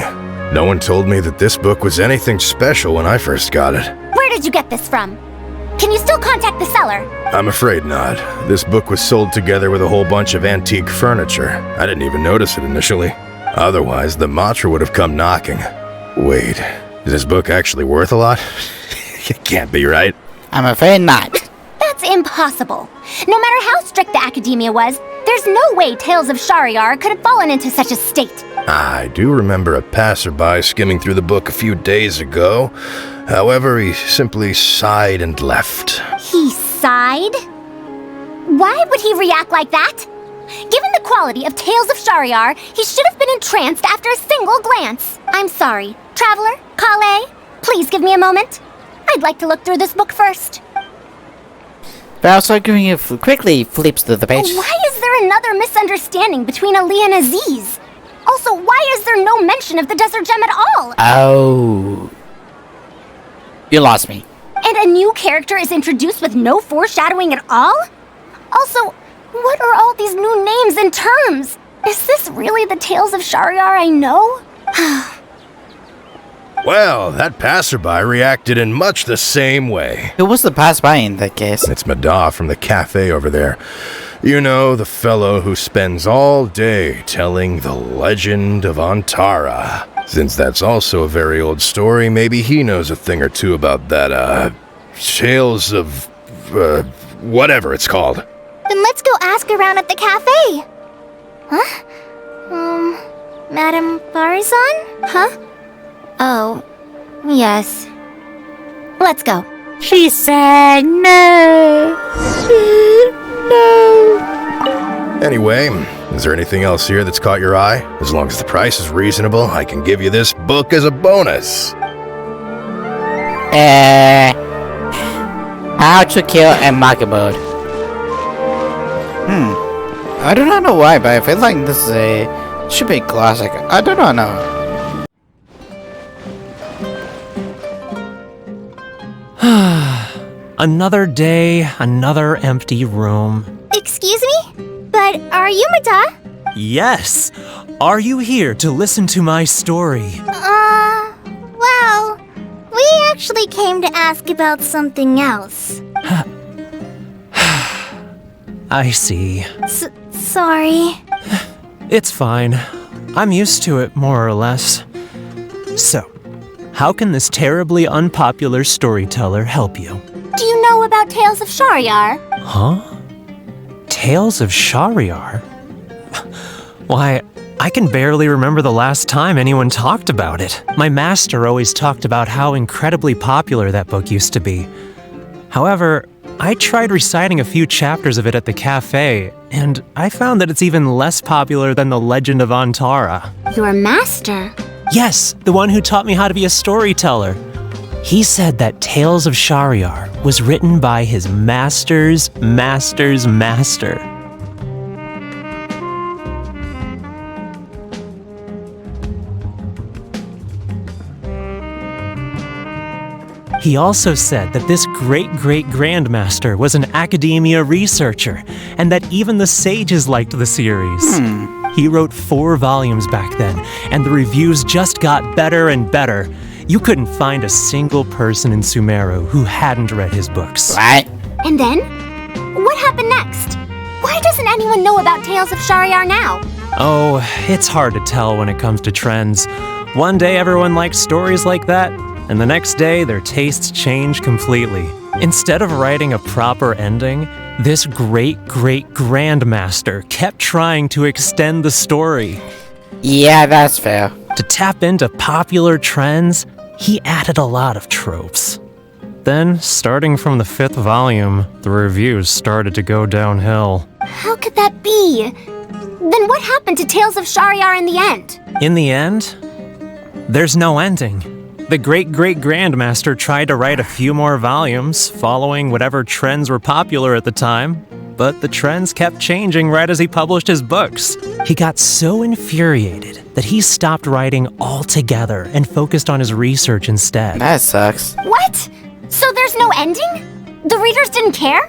No one told me that this book was anything special when I first got it. Where did you get this from? Can you still contact the seller? I'm afraid not. This book was sold together with a whole bunch of antique furniture. I didn't even notice it initially. Otherwise, the Matra would have come knocking. Wait, is this book actually worth a lot? It can't be, right? I'm afraid not. That's impossible. No matter how strict the academia was, There's no way Tales of Shahryar could have fallen into such a state. I do remember a passerby skimming through the book a few days ago. However, he simply sighed and left. He sighed? Why would he react like that? Given the quality of Tales of Shahryar, he should have been entranced after a single glance. I'm sorry. Traveler, Kale, please give me a moment. I'd like to look through this book first. Faruzan quickly flips through the page. Why is there another misunderstanding between Ali and Aziz? Also, why is there no mention of the Desert Gem at all? Oh. You lost me. And a new character is introduced with no foreshadowing at all? Also, what are all these new names and terms? Is this really the Tales of Shahryar I know? Well, that passerby reacted in much the same way. Who was the passerby in that case? It's Mada from the cafe over there. You know, the fellow who spends all day telling the legend of Antara. Since that's also a very old story, maybe he knows a thing or two about that, Tales of, whatever it's called. Then let's go ask around at the cafe. Huh? Madame Faruzan? Huh? Oh, yes. Let's go. She said no. No. Anyway, is there anything else here that's caught your eye? As long as the price is reasonable, I can give you this book as a bonus. How to Kill a Mockingbird. I do not know why, but I feel like this is should be a classic. I do not know. Another day, another empty room. Excuse me? But are you Mada? Yes! Are you here to listen to my story? Well, we actually came to ask about something else. I see. Sorry. It's fine. I'm used to it, more or less. So, how can this terribly unpopular storyteller help you? Do you know about Tales of Shahryar? Huh? Tales of Shahryar? Why, I can barely remember the last time anyone talked about it. My master always talked about how incredibly popular that book used to be. However, I tried reciting a few chapters of it at the cafe, and I found that it's even less popular than the Legend of Antara. Your master? Yes, the one who taught me how to be a storyteller. He said that Tales of Shahryar was written by his master's master's master. He also said that this great-great-grandmaster was an academia researcher, and that even the sages liked the series. He wrote 4 volumes back then, and the reviews just got better and better. You couldn't find a single person in Sumeru who hadn't read his books. Right. And then? What happened next? Why doesn't anyone know about Tales of Shahryar now? Oh, it's hard to tell when it comes to trends. One day everyone likes stories like that, and the next day their tastes change completely. Instead of writing a proper ending, this great-great-grandmaster kept trying to extend the story. Yeah, that's fair. To tap into popular trends, he added a lot of tropes. Then, starting from the 5th volume, the reviews started to go downhill. How could that be? Then what happened to Tales of Shahryar in the end? In the end, there's no ending. The great-great-grandmaster tried to write a few more volumes, following whatever trends were popular at the time, but the trends kept changing right as he published his books. He got so infuriated that he stopped writing altogether and focused on his research instead. That sucks. What? So there's no ending? The readers didn't care?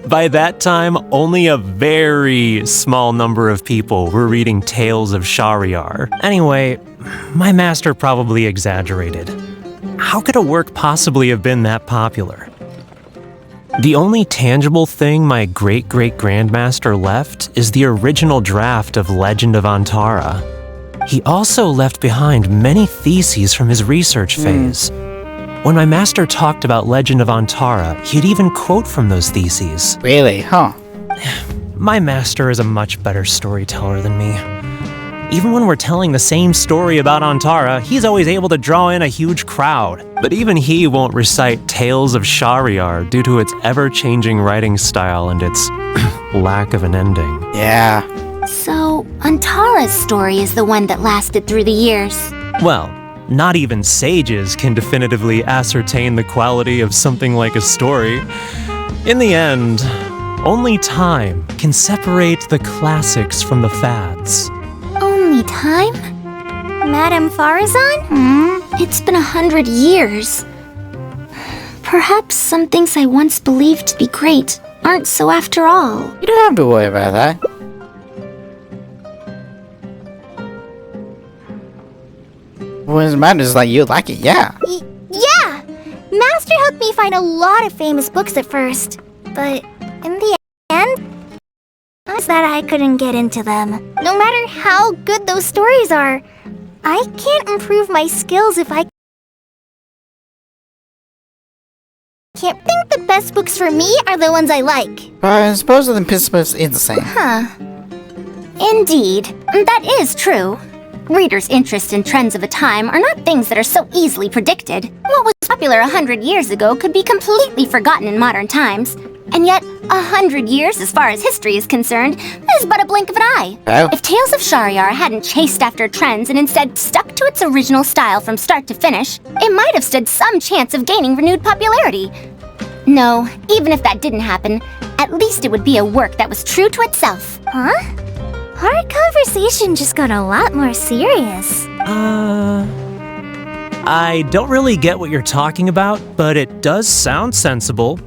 By that time, only a very small number of people were reading Tales of Shahryar. Anyway, my master probably exaggerated. How could a work possibly have been that popular? The only tangible thing my great-great-grandmaster left is the original draft of Legend of Antara. He also left behind many theses from his research phase. When my master talked about Legend of Antara, he'd even quote from those theses. Really? Huh? My master is a much better storyteller than me. Even when we're telling the same story about Antara, he's always able to draw in a huge crowd. But even he won't recite Tales of Shahryar due to its ever-changing writing style and its lack of an ending. Yeah. So, Antara's story is the one that lasted through the years. Well, not even sages can definitively ascertain the quality of something like a story. In the end, only time can separate the classics from the fads. Only time? Madame Faruzan? It's been 100 years. Perhaps some things I once believed to be great aren't so after all. You don't have to worry about that. What matters is that you like it, yeah. Yeah! Master helped me find a lot of famous books at first, but in the end, it's that I couldn't get into them. No matter how good those stories are, I can't improve my skills if I can't think the best books for me are the ones I like. But I suppose the principle is the same. Huh. Indeed, that is true. Readers' interest in trends of a time are not things that are so easily predicted. What was popular 100 years ago could be completely forgotten in modern times. And yet, 100 years, as far as history is concerned, is but a blink of an eye. Oh. If Tales of Shahryar hadn't chased after trends and instead stuck to its original style from start to finish, it might have stood some chance of gaining renewed popularity. No, even if that didn't happen, at least it would be a work that was true to itself. Huh? Our conversation just got a lot more serious. I don't really get what you're talking about, but it does sound sensible.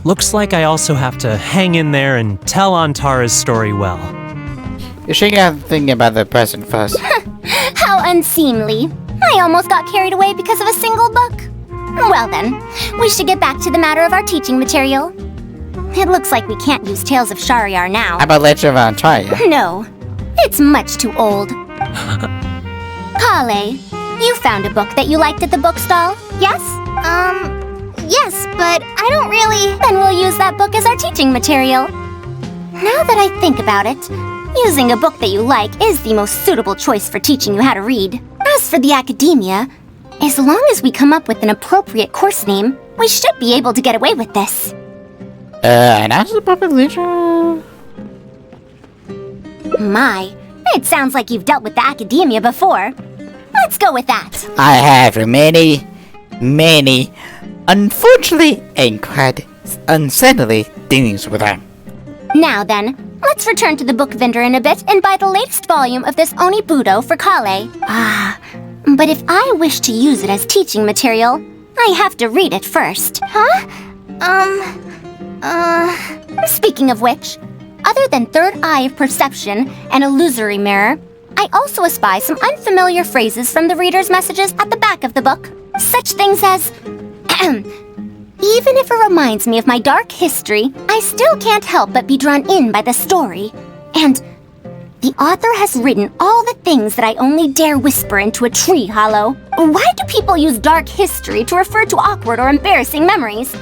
Looks like I also have to hang in there and tell Antara's story well. You should have to think about the present first. How unseemly. I almost got carried away because of a single book. Well then, we should get back to the matter of our teaching material. It looks like we can't use Tales of Shahryar now. How about Legend of Antara? No, it's much too old. Kale, you found a book that you liked at the bookstall, yes? Yes, but I don't really... Then we'll use that book as our teaching material. Now that I think about it, using a book that you like is the most suitable choice for teaching you how to read. As for the academia, as long as we come up with an appropriate course name, we should be able to get away with this. And as a puppet leader? My, it sounds like you've dealt with the academia before. Let's go with that. I have many, unfortunately and quite unsettling dealings with them. Now then, let's return to the book vendor in a bit and buy the latest volume of this Onibudo for Kale. But if I wish to use it as teaching material, I have to read it first. Huh? Speaking of which, other than third eye of perception and illusory mirror, I also espy some unfamiliar phrases from the reader's messages at the back of the book. Such things as, even if it reminds me of my dark history, I still can't help but be drawn in by the story. And the author has written all the things that I only dare whisper into a tree hollow. Why do people use dark history to refer to awkward or embarrassing memories?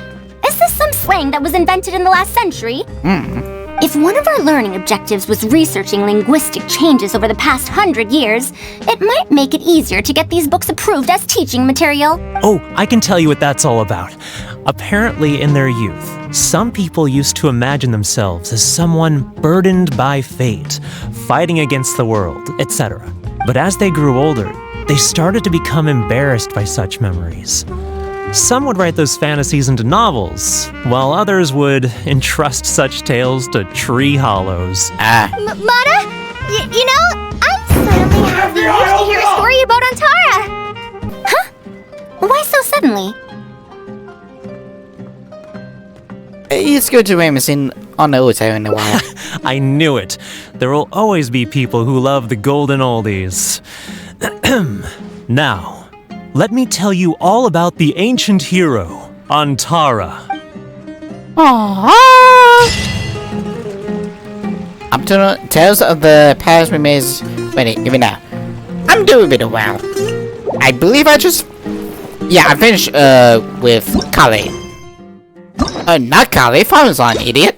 Is this some slang that was invented in the last century? If one of our learning objectives was researching linguistic changes over the past 100 years, it might make it easier to get these books approved as teaching material. Oh, I can tell you what that's all about. Apparently, in their youth, some people used to imagine themselves as someone burdened by fate, fighting against the world, etc. But as they grew older, they started to become embarrassed by such memories. Some would write those fantasies into novels, while others would entrust such tales to tree hollows. Mana? You know, I suddenly have the urge to hear a story about Antara. Huh? Why so suddenly? It's good to reminisce on Naruto in a while. I knew it. There will always be people who love the golden oldies. Now, let me tell you all about the ancient hero, Antara. I'm to Tales of the Past remains ready, even now. I'm doing it well. I believe I I finished with Kale. Not Kale, Faruzan, idiot.